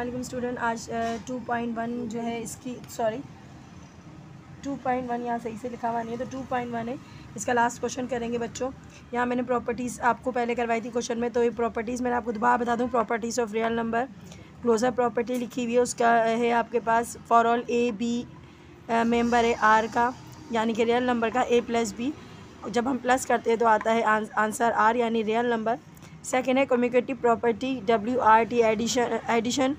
अस्सलाम स्टूडेंट। आज 2.1 जो है इसकी 2.1 यहाँ सही से लिखा हुआ नहीं है, तो 2.1 है, इसका लास्ट क्वेश्चन करेंगे बच्चों। यहाँ मैंने प्रॉपर्टीज़ आपको पहले करवाई थी क्वेश्चन में, तो ये प्रॉपर्टीज़ मैंने आपको दोबारा बता दूँ। Properties of real number, closure property लिखी हुई है, उसका है आपके पास for all A B member है आर का, यानी कि रियल नंबर का ए प्लस बी जब हम प्लस करते हैं तो आता है आंसर आर, यानी रियल नंबर। सेकेंड है कम्यूटेटिव प्रॉपर्टी WRT एडिशन।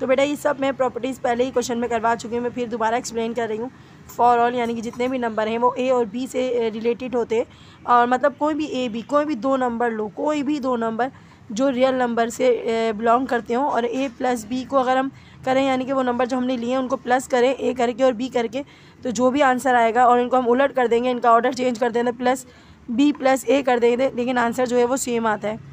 तो बेटा ये सब मैं प्रॉपर्टीज़ पहले ही क्वेश्चन में करवा चुकी हूँ, मैं फिर दोबारा एक्सप्लेन कर रही हूँ। फॉर ऑल यानी कि जितने भी नंबर हैं वो ए और बी से रिलेटेड होते हैं, और मतलब कोई भी ए बी कोई भी दो नंबर लो, कोई भी दो नंबर जो रियल नंबर से बिलोंग करते हों, और ए प्लस बी को अगर हम करें यानी कि वो नंबर जो हमने लिए हैं उनको प्लस करें ए करके और बी करके, तो जो भी आंसर आएगा, और इनको हम उलट कर देंगे, इनका ऑर्डर चेंज कर देंगे, प्लस बी प्लस ए कर देंगे, लेकिन आंसर जो है वो सेम आता है।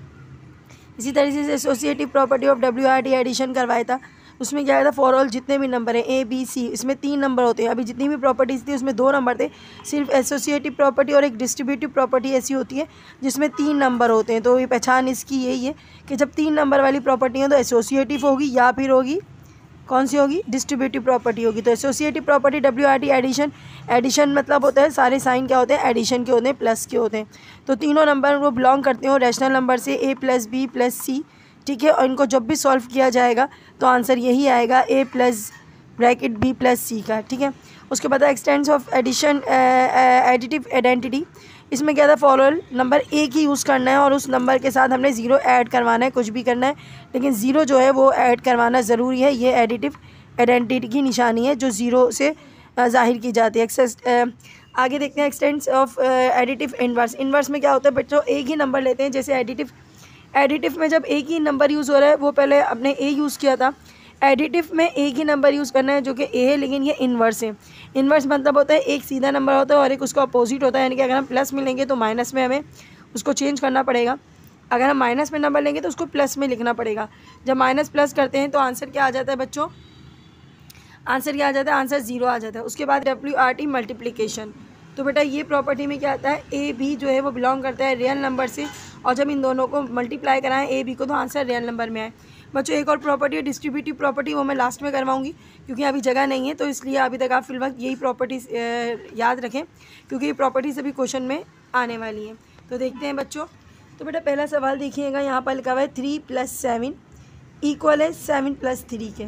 इसी तरीके से associative property of WRT addition करवाया था, उसमें क्या था, फॉर ऑल जितने भी नंबर हैं ए बी सी, इसमें 3 नंबर होते हैं। अभी जितनी भी प्रॉपर्टीज़ थी उसमें 2 नंबर थे, सिर्फ एसोसिएटिव प्रॉपर्टी और एक डिस्ट्रीब्यूटिव प्रॉपर्टी ऐसी होती है जिसमें 3 नंबर होते हैं। तो ये पहचान इसकी यही है कि जब 3 नंबर वाली प्रॉपर्टी हो तो एसोसिएटिव होगी या फिर होगी कौन सी होगी, डिस्ट्रीब्यूटिव प्रॉपर्टी होगी। तो associative property WRT addition, addition मतलब होता है सारे साइन क्या होते हैं, एडिशन के होते हैं, प्लस के होते हैं। तो तीनों नंबर वो बिलोंग करते हो रैशनल नंबर से ए प्लस बी प्लस सी, ठीक है। और इनको जब भी सॉल्व किया जाएगा तो आंसर यही आएगा A plus bracket B plus C का, ठीक है। उसके बाद एक्सटेंस ऑफ एडिशन एडिटिव आइडेंटिटी, इसमें क्या था, फॉलोअर नंबर एक ही यूज़ करना है और उस नंबर के साथ हमने ज़ीरो ऐड करवाना है, कुछ भी करना है लेकिन ज़ीरो जो है वो ऐड करवाना ज़रूरी है। ये एडिटिव आइडेंटिटी की निशानी है जो ज़ीरो से ज़ाहिर की जाती है। आगे देखते हैं expanse of additive inverse. Inverse में क्या होता है बच्चों, एक ही नंबर लेते हैं, जैसे एडिटिव में जब एक ही नंबर यूज़ हो रहा है, वो पहले अपने ए यूज़ किया था, एडिटिव में एक ही नंबर यूज़ करना है जो कि ए है, लेकिन ये इन्वर्स है। इन्वर्स मतलब होता है एक सीधा नंबर होता है और एक उसका अपोजिट होता है, यानी कि अगर हम प्लस में लेंगे तो माइनस में हमें उसको चेंज करना पड़ेगा, अगर हम माइनस में नंबर लेंगे तो उसको प्लस में लिखना पड़ेगा। जब माइनस प्लस करते हैं तो आंसर क्या आ जाता है बच्चों, आंसर क्या आ जाता है, आंसर 0 आ जाता है। उसके बाद WRT मल्टीप्लिकेशन, तो बेटा ये प्रॉपर्टी में क्या आता है, ए बी जो है वो बिलोंग करता है रियल नंबर से, और जब इन दोनों को मल्टीप्लाई कराएं ए बी को तो आंसर रियल नंबर में आए। बच्चों एक और प्रॉपर्टी है डिस्ट्रीब्यूटिव प्रॉपर्टी, वो मैं लास्ट में करवाऊंगी क्योंकि अभी जगह नहीं है, तो इसलिए अभी तक आप फिलहाल यही प्रॉपर्टीज़ याद रखें क्योंकि ये प्रॉपर्टीज़ अभी क्वेश्चन में आने वाली हैं। तो देखते हैं बच्चों। तो बेटा पहला सवाल देखिएगा, यहाँ पर लिखा हुआ है 3 + 7 इक्वल है 7 + 3 के,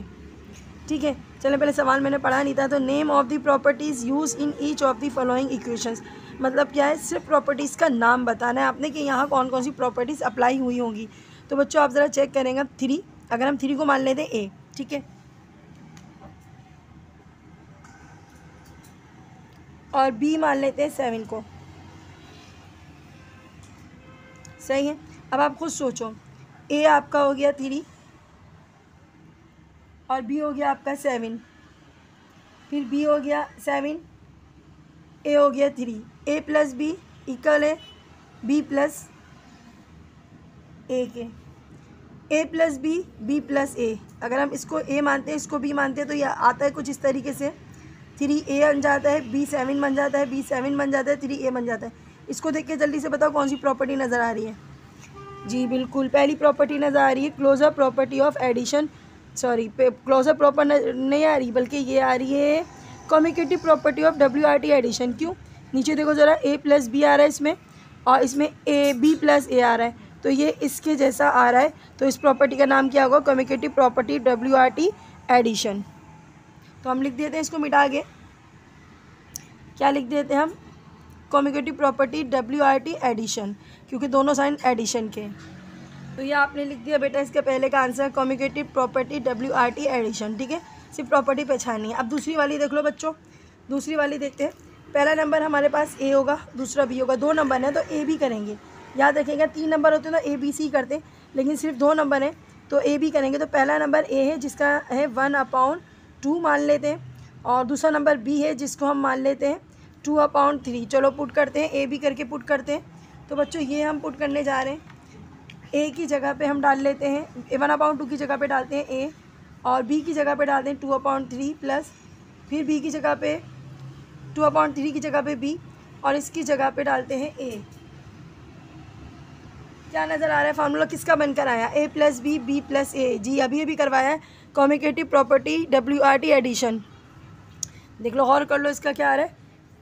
ठीक है। चलें पहले सवाल मैंने पढ़ा नहीं था, तो name of the properties use in each of the following equations, मतलब क्या है, सिर्फ प्रॉपर्टीज़ का नाम बताना है आपने कि यहाँ कौन कौन सी प्रॉपर्टीज़ अप्लाई हुई होंगी। तो बच्चों आप ज़रा चेक करेंगे 3, अगर हम 3 को मान लेते हैं ए, ठीक है, और बी मान लेते हैं 7 को, सही है। अब आप खुद सोचो, ए आपका हो गया 3 और बी हो गया आपका 7, फिर बी हो गया 7, ए हो गया 3, ए प्लस बी इक्वल है बी प्लस ए के, ए प्लस बी बी प्लस ए, अगर हम इसको ए मानते हैं इसको बी मानते हैं तो यह आता है कुछ इस तरीके से, 3a बन जाता है, बी 7 बन जाता है, बी 7 बन जाता है, 3a बन जाता है। इसको देख के जल्दी से बताओ कौन सी प्रॉपर्टी नज़र आ रही है। जी बिल्कुल, पहली प्रॉपर्टी नज़र आ रही है closure property of addition, sorry closure proper नहीं आ रही बल्कि ये आ रही है commutative property of WRT addition. क्यों, नीचे देखो ज़रा, ए प्लस बी आ रहा है इसमें, और इसमें ए बी प्लस ए आ रहा है, तो ये इसके जैसा आ रहा है, तो इस प्रॉपर्टी का नाम क्या होगा, कम्यूटेटिव प्रॉपर्टी WRT एडिशन। तो हम लिख देते हैं इसको मिटा के, क्या लिख देते हैं हम, कम्यूटेटिव प्रॉपर्टी WRT एडिशन, क्योंकि दोनों साइन एडिशन के। तो ये आपने लिख दिया बेटा इसके पहले का answer, commutative property WRT addition, ठीक है। सिर्फ प्रॉपर्टी पहचाननी है। अब दूसरी वाली देख लो बच्चों, दूसरी वाली देखते हैं। पहला नंबर हमारे पास ए होगा, दूसरा बी होगा, 2 नंबर हैं तो ए भी करेंगे, याद रखिएगा 3 नंबर होते हैं तो ABC करते हैं, लेकिन सिर्फ 2 नंबर हैं तो ए भी करेंगे। तो पहला नंबर ए है जिसका है 1/2 मान लेते हैं, और दूसरा नंबर बी है जिसको हम मान लेते हैं 2/3। चलो पुट करते हैं, ए बी करके पुट करते हैं। तो बच्चों ये हम पुट करने जा रहे हैं, ए की जगह पे हम डाल लेते हैं 1/2 की जगह पे डालते हैं ए, और बी की जगह पे डालते हैं 2/3 प्लस, फिर बी की जगह पे 2/3 की जगह पे बी, और इसकी जगह पे डालते हैं ए। क्या नज़र आ रहा है, फार्मूला किसका बनकर आया, a plus B B plus A. जी अभी करवाया है कम्यूटेटिव प्रॉपर्टी WRT एडिशन। देख लो, गौर कर लो, इसका क्या आ रहा है,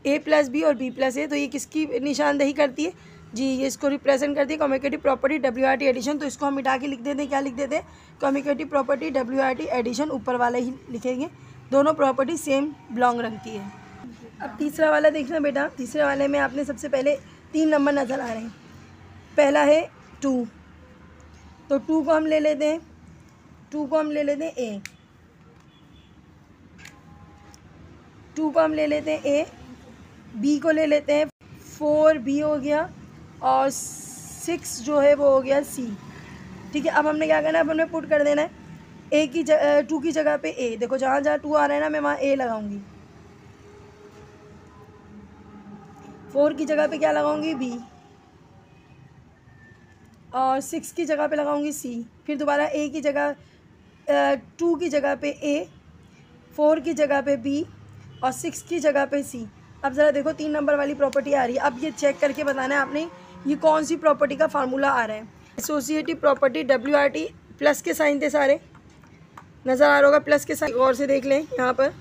a प्लस बी और b प्लस ए। तो ये किसकी निशानदेही करती है जी, ये इसको रिप्रेजेंट करती है कम्यूटेटिव प्रॉपर्टी WRT एडिशन। तो इसको हम मिटा के लिख देते हैं, क्या लिख देते हैं, कम्यूटेटिव प्रॉपर्टी WRT एडिशन, ऊपर वाला ही लिखेंगे, दोनों प्रॉपर्टी सेम बिलोंग रखती है। अब तीसरा वाला देखना बेटा, तीसरे वाले में आपने सबसे पहले 3 नंबर नज़र आ रहे हैं। पहला है 2, तो 2 को हम ले लेते हैं, 2 को हम ले लेते हैं ए, 2 को हम ले लेते हैं ए, बी को ले लेते हैं 4b हो गया, और 6 जो है वो हो गया सी। ठीक है, अब हमने क्या करना है, अब हमने पुट कर देना है ए की 2 की जगह पे ए। देखो जहाँ जहाँ 2 आ रहा है ना, मैं वहाँ ए लगाऊंगी, 4 की जगह पे क्या लगाऊंगी, बी, और 6 की जगह पे लगाऊंगी सी। फिर दोबारा ए की जगह 2 की जगह पे ए, 4 की जगह पे बी, और 6 की जगह पे सी। अब ज़रा देखो 3 नंबर वाली प्रॉपर्टी आ रही है। अब ये चेक करके बताना है आपने ये कौन सी प्रॉपर्टी का फार्मूला आ रहा है। एसोसिएटिव प्रॉपर्टी WRT, प्लस के साइन थे सारे, नज़र आ रहा होगा प्लस के साइन, गौर से देख लें यहाँ पर।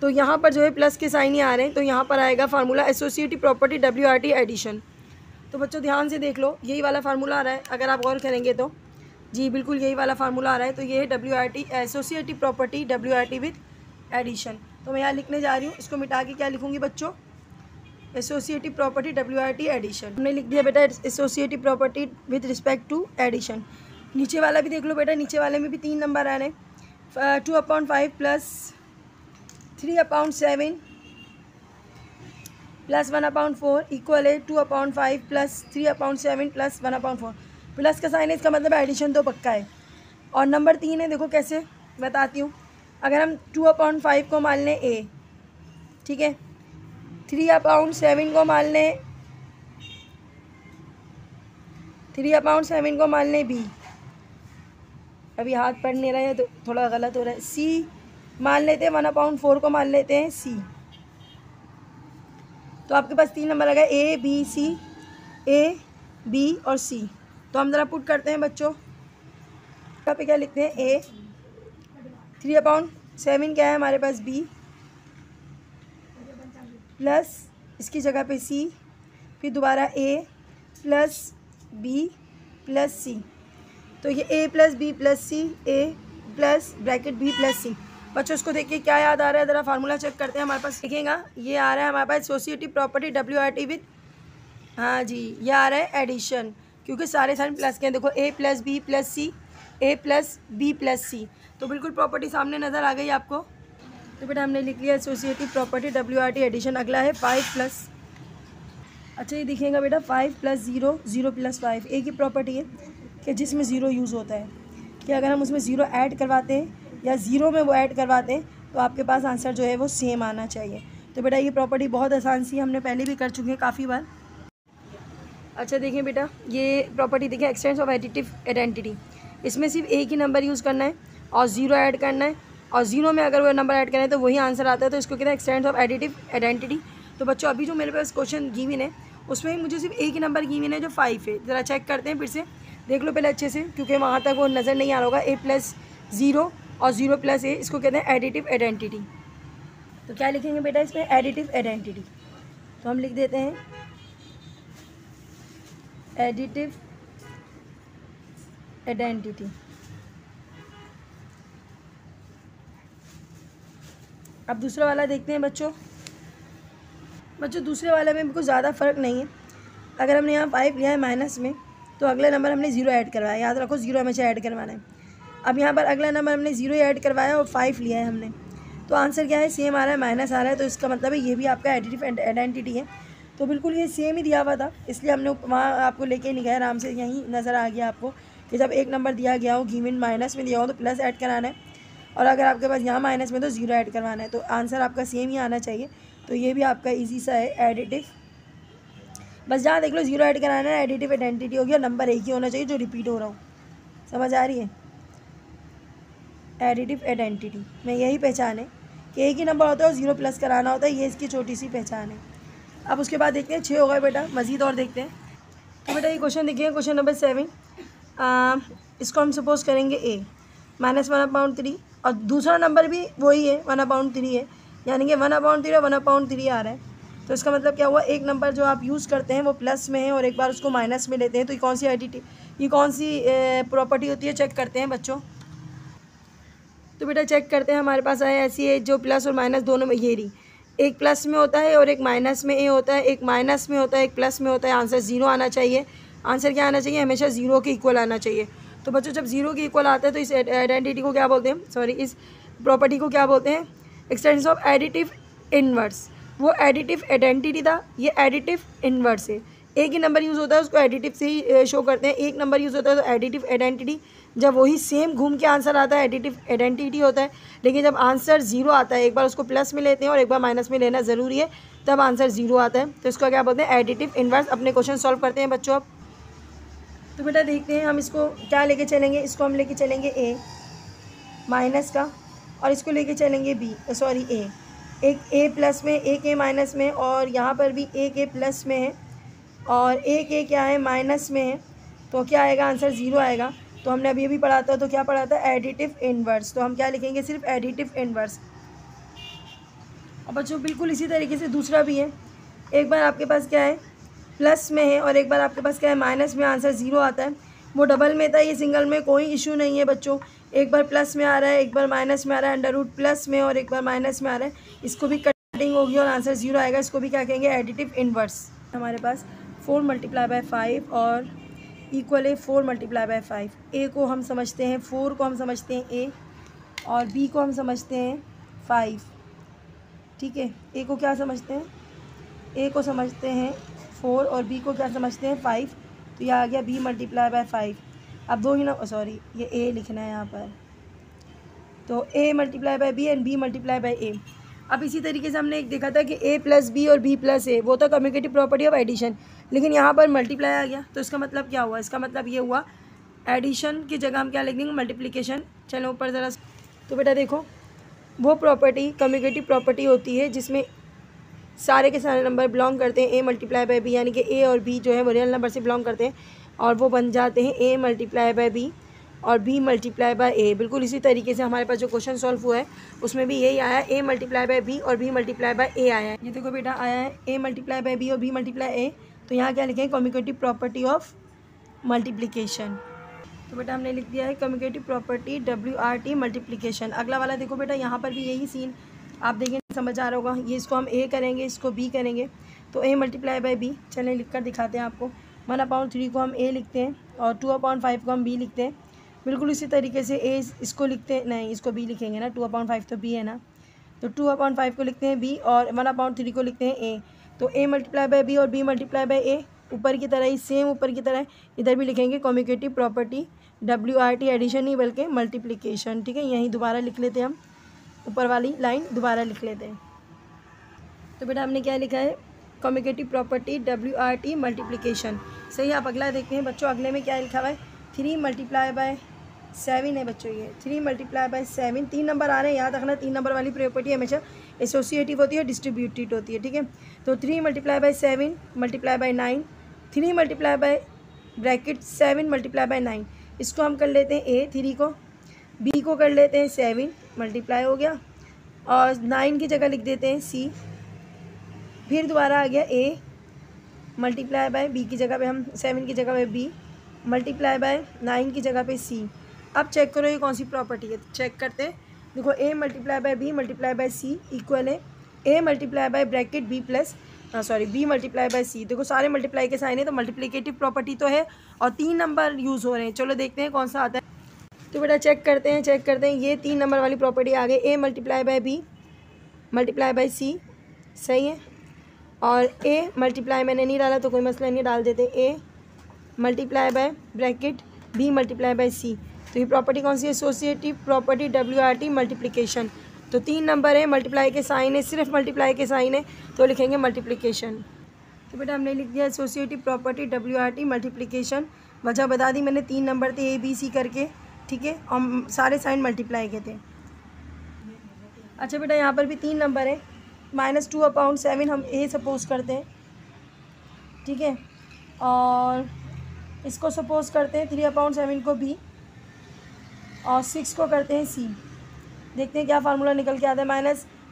तो यहाँ पर जो है प्लस के साइन ही आ रहे हैं, तो यहाँ पर आएगा formula associative property WRT addition. तो बच्चों ध्यान से देख लो, यही वाला फार्मूला आ रहा है, अगर आप गौर करेंगे तो जी बिल्कुल यही वाला फार्मूला आ रहा है। तो ये है WRT associative property WRT with addition. तो मैं यहाँ लिखने जा रही हूँ, इसको मिटा के क्या लिखूँगी बच्चों, एसोसिएटिव प्रॉपर्टी WRT एडिशन। हमने लिख दिया बेटा associative property with respect to addition. नीचे वाला भी देख लो बेटा, नीचे वाले में भी 3 नंबर आ रहे हैं। 2/5 प्लस 3/7 प्लस 1/4 इक्वल है 2/5 प्लस 3/7 प्लस 1/4। प्लस का साइन है, इसका मतलब एडिशन तो पक्का है। और नंबर 3 है, देखो कैसे बताती हूँ। अगर हम 2/5 को मान लें ए, ठीक है, 3/7 को मान लें, 3/7 को मान लें बी, अभी हाथ पढ़ नहीं रहा है तो थोड़ा गलत हो रहा है, सी मान लेते हैं, 1/4 को मान लेते हैं सी। तो आपके पास 3 नंबर आ गया, A B C, A B और सी। तो हम ज़रा पुट करते हैं बच्चों, यहाँ पे क्या लिखते हैं, ए 3/7 क्या है हमारे पास, बी, प्लस इसकी जगह पे सी, फिर दोबारा ए प्लस बी प्लस सी। तो ये ए प्लस बी प्लस सी, ए प्लस ब्रैकेट बी प्लस सी। बच्चों इसको देखिए क्या याद आ रहा है, ज़रा फार्मूला चेक करते हैं। हमारे पास लिखेगा, ये आ रहा है हमारे पास एसोसिएटिव प्रॉपर्टी WRT विद, हाँ जी ये आ रहा है एडिशन, क्योंकि सारे साइन प्लस के हैं। देखो ए प्लस बी प्लस सी, ए प्लस बी प्लस सी, तो बिल्कुल प्रॉपर्टी सामने नज़र आ गई आपको। तो बेटा हमने लिख लिया एसोसिएटिव प्रॉपर्टी WRT एडिशन। अगला है 5 प्लस, अच्छा ये दिखेगा बेटा 5 प्लस 0, 0 प्लस 5। एक ही प्रॉपर्टी है कि जिसमें 0 यूज़ होता है, कि अगर हम उसमें 0 ऐड करवाते हैं या 0 में वो ऐड करवाते हैं तो आपके पास आंसर जो है वो सेम आना चाहिए। तो बेटा ये प्रॉपर्टी बहुत आसान सी, हमने पहले भी कर चुके हैं काफ़ी बार। अच्छा देखें बेटा, ये प्रॉपर्टी देखें एक्सटेंस ऑफ एडिटिव आइडेंटिटी, इसमें सिर्फ एक ही नंबर यूज़ करना है और 0 ऐड करना है, और 0 में अगर वो नंबर ऐड करें तो वही आंसर आता है। तो इसको कहते हैं एक्सटेंस ऑफ एडिटिव आइडेंटिटी। तो बच्चों अभी जो मेरे पास क्वेश्चन गिवन है उसमें मुझे सिर्फ एक ही नंबर गिवन है जो 5 है। ज़रा चेक करते हैं, फिर से देख लो पहले अच्छे से, क्योंकि वहाँ तक वो नज़र नहीं आ रहा होगा। ए प्लस 0 और 0 प्लस ए, इसको कहते हैं एडिटिव आइडेंटिटी। तो क्या लिखेंगे बेटा इसमें, एडिटिव आइडेंटिटी। तो हम लिख देते हैं एडिटिव आइडेंटिटी। अब दूसरा वाला देखते हैं बच्चों। दूसरे वाले में भी कुछ ज़्यादा फ़र्क नहीं है। अगर हमने यहाँ 5 लिया है माइनस में, तो अगले नंबर हमने 0 ऐड करवाया, याद रखो 0 हमेशा ऐड करवाना है। अब यहाँ पर अगला नंबर हमने 0 ऐड करवाया और 5 लिया है हमने, तो आंसर क्या है, सेम आ रहा है, माइनस आ रहा है। तो इसका मतलब है ये भी आपका एडिटिव आइडेंटिटी है। तो बिल्कुल ये सेम ही दिया हुआ था, इसलिए हमने वहाँ आपको लेके नहीं गए, आराम से यहीं नज़र आ गया आपको कि जब एक नंबर दिया गया हो, गिवन माइनस में दिया हो तो प्लस ऐड कराना है, और अगर आपके पास यहाँ माइनस में तो 0 ऐड करवाना है। तो आंसर आपका सेम ही आना चाहिए। तो ये भी आपका ईजी सा है एडिटिव। बस जहाँ देख लो 0 ऐड कराना है, एडिटिव आइडेंटिटी हो गया, नंबर एक ही होना चाहिए जो रिपीट हो रहा हो। समझ आ रही है, एडिटिव आइडेंटिटी में यही पहचान है कि एक ही नंबर होता है और 0 प्लस कराना होता है, ये इसकी छोटी सी पहचान है। अब उसके बाद देखते हैं 6 हो गए बेटा, मज़ीद और देखते हैं। तो बेटा ये क्वेश्चन देखिए, क्वेश्चन नंबर 7। इसको हम सपोज करेंगे ए -1/3 और दूसरा नंबर भी वही है 1/3 है, यानी कि 1/3 और 1/3 आ रहा है। तो इसका मतलब क्या हुआ, एक नंबर जो आप यूज़ करते हैं वो प्लस में है और एक बार उसको माइनस में लेते हैं, तो ये कौन सी प्रॉपर्टी होती है, चेक करते हैं बच्चों। तो बेटा चेक करते हैं, हमारे पास आया ऐसी है जो प्लस और माइनस दोनों में, ये रही, एक प्लस में होता है और एक माइनस में ए होता है, एक माइनस में होता है एक प्लस में होता है। आंसर 0 आना चाहिए। आंसर क्या आना चाहिए, हमेशा 0 के इक्वल आना चाहिए। तो बच्चों जब 0 के इक्वल आता है तो इस आइडेंटिटी को क्या बोलते हैं, सॉरी इस प्रॉपर्टी को क्या बोलते हैं, एक्सटेंशन ऑफ एडिटिव इनवर्स। वो एडिटिव आइडेंटिटी था, ये एडिटिव इनवर्स है। एक ही नंबर यूज़ होता है उसको एडिटिव से ही शो करते हैं, एक नंबर यूज़ होता है तो एडिटिव आइडेंटिटी। जब वही सेम घूम के आंसर आता है एडिटिव आइडेंटिटी होता है, लेकिन जब आंसर 0 आता है, एक बार उसको प्लस में लेते हैं और एक बार माइनस में लेना ज़रूरी है, तब आंसर 0 आता है। तो इसको क्या बोलते हैं, एडिटिव इनवर्स। अपने क्वेश्चन सॉल्व करते हैं बच्चों अब। तो बेटा देखते हैं हम इसको क्या लेके चलेंगे, इसको हम लेके चलेंगे ए माइनस का और इसको लेके चलेंगे बी, सॉरी ए, एक ए प्लस में एक ए माइनस में, और यहाँ पर भी एक ए प्लस में है और एक ए क्या है माइनस में है। तो क्या आएगा, आंसर 0 आएगा। तो हमने अभी अभी पढ़ा था, तो क्या पढ़ा था, एडिटिव इनवर्स। तो हम क्या लिखेंगे, सिर्फ एडिटिव इनवर्स। और बच्चों बिल्कुल इसी तरीके से दूसरा भी है, एक बार आपके पास क्या है प्लस में है और एक बार आपके पास क्या है माइनस में, आंसर 0 आता है। वो डबल में था, ये सिंगल में कोई इशू नहीं है बच्चों। एक बार प्लस में आ रहा है, एक बार माइनस में आ रहा है, अंडर रूट प्लस में और एक बार माइनस में आ रहा है, इसको भी कटिंग होगी और आंसर 0 आएगा। इसको भी क्या कहेंगे, एडिटिव इनवर्स। हमारे पास 4 × 5 और इक्वल है 4 × 5। ए को हम समझते हैं 4 को हम समझते हैं ए और बी को हम समझते हैं 5, ठीक है। ए को क्या समझते हैं, ए को समझते हैं 4 और बी को क्या समझते हैं 5। तो यह आ गया b × 5। अब दो ही ना, सॉरी ये ए लिखना है यहाँ पर, तो a × b and b × a। अब इसी तरीके से हमने एक देखा था कि a + b और b + a, वो था कम्यूटेटिव प्रॉपर्टी ऑफ एडिशन, लेकिन यहाँ पर मल्टीप्लाई आ गया। तो इसका मतलब क्या हुआ, इसका मतलब ये हुआ एडिशन की जगह हम क्या लिख देंगे, मल्टीप्लिकेशन। चलो ऊपर ज़रा, तो बेटा देखो वो प्रॉपर्टी कम्यूटेटिव प्रॉपर्टी होती है जिसमें सारे के सारे नंबर बिलोंग करते हैं a × b, यानी कि a और b जो है वो रियल नंबर से बिलोंग करते हैं और वो बन जाते हैं a × b और b × a। बिल्कुल इसी तरीके से हमारे पास जो क्वेश्चन सॉल्व हुआ है उसमें भी यही आया, a × b और b × a आया है। ये देखो बेटा आया है a × b और b × a। तो यहाँ क्या लिखें, कम्यूटेटिव प्रॉपर्टी ऑफ मल्टीप्लिकेशन। तो बेटा हमने लिख दिया है कम्यूटेटिव प्रॉपर्टी WRT मल्टीप्लिकेशन। अगला वाला देखो बेटा, यहाँ पर भी यही सीन आप देखें, समझ आ रहा होगा। ये इसको हम a करेंगे, इसको b करेंगे, तो a × b। चलें लिख कर दिखाते हैं आपको। 1/3 को हम a लिखते हैं और 2/5 को हम b लिखते हैं। बिल्कुल इसी तरीके से a इसको लिखते हैं, नहीं इसको b लिखेंगे ना, 2/5 तो b है ना, तो 2/5 को लिखते हैं b और 1/3 को लिखते हैं a। तो a × b और b × a ऊपर की तरह ही, सेम ऊपर की तरह इधर भी लिखेंगे कम्यूटेटिव प्रॉपर्टी WRT, एडिशन नहीं बल्कि मल्टीप्लिकेशन, ठीक है। यहीं दोबारा लिख लेते हैं हम, ऊपर वाली लाइन दोबारा लिख लेते हैं। तो बेटा हमने क्या लिखा है, कम्यूटेटिव प्रॉपर्टी WRT मल्टीप्लिकेशन, सही। आप अगला देखते हैं बच्चों, अगले में क्या लिखा हुआ है, 3 × 7 है बच्चों। ये 3 × 7, 3 नंबर आ रहे हैं, याद रखना 3 नंबर वाली प्रॉपर्टी हमेशा एसोसिएटिव होती है, डिस्ट्रीब्यूटेड होती है, ठीक है। तो 3 × 7 × 9, 3 × ब्रैकेट 7 × 9, इसको हम कर लेते हैं a, 3 को, b को कर लेते हैं 7 मल्टीप्लाई हो गया और 9 की जगह लिख देते हैं c। फिर दोबारा आ गया a × b की जगह पे हम 7 की जगह पे b × 9 की जगह पे c। अब चेक करो ये कौन सी प्रॉपर्टी है, चेक करते हैं। देखो a × b × c इक्वल है a × ब्रैकेट b × c। देखो सारे मल्टीप्लाई के साइन है, तो मल्टीप्लिकेटिव प्रॉपर्टी तो है और 3 नंबर यूज़ हो रहे हैं। चलो देखते हैं कौन सा आता है। तो बेटा चेक करते हैं, ये 3 नंबर वाली प्रॉपर्टी आ गई, a × b × c, सही है। और a मल्टीप्लाई मैंने नहीं डाला तो कोई मसला नहीं, डाल देते a × ब्रैकेट b × c। तो ये प्रॉपर्टी कौन सी है, एसोसिएटिव प्रॉपर्टी WRT मल्टीप्लिकेशन। तो 3 नंबर है, मल्टीप्लाई के साइन है, सिर्फ मल्टीप्लाई के साइन है, तो लिखेंगे मल्टीप्लिकेशन। तो बेटा हमने लिख दिया एसोसिएटिव प्रॉपर्टी WRT मल्टीप्लिकेशन। वजह बता दी मैंने, 3 नंबर थे A B C करके, ठीक है, और सारे साइन मल्टीप्लाई के थे। अच्छा बेटा यहाँ पर भी 3 नंबर है, -2/7 हम A सपोज करते हैं, ठीक है। और इसको सपोज करते हैं 3/7 को बी और 6 को करते हैं सी। देखते हैं क्या फार्मूला निकल के आता है।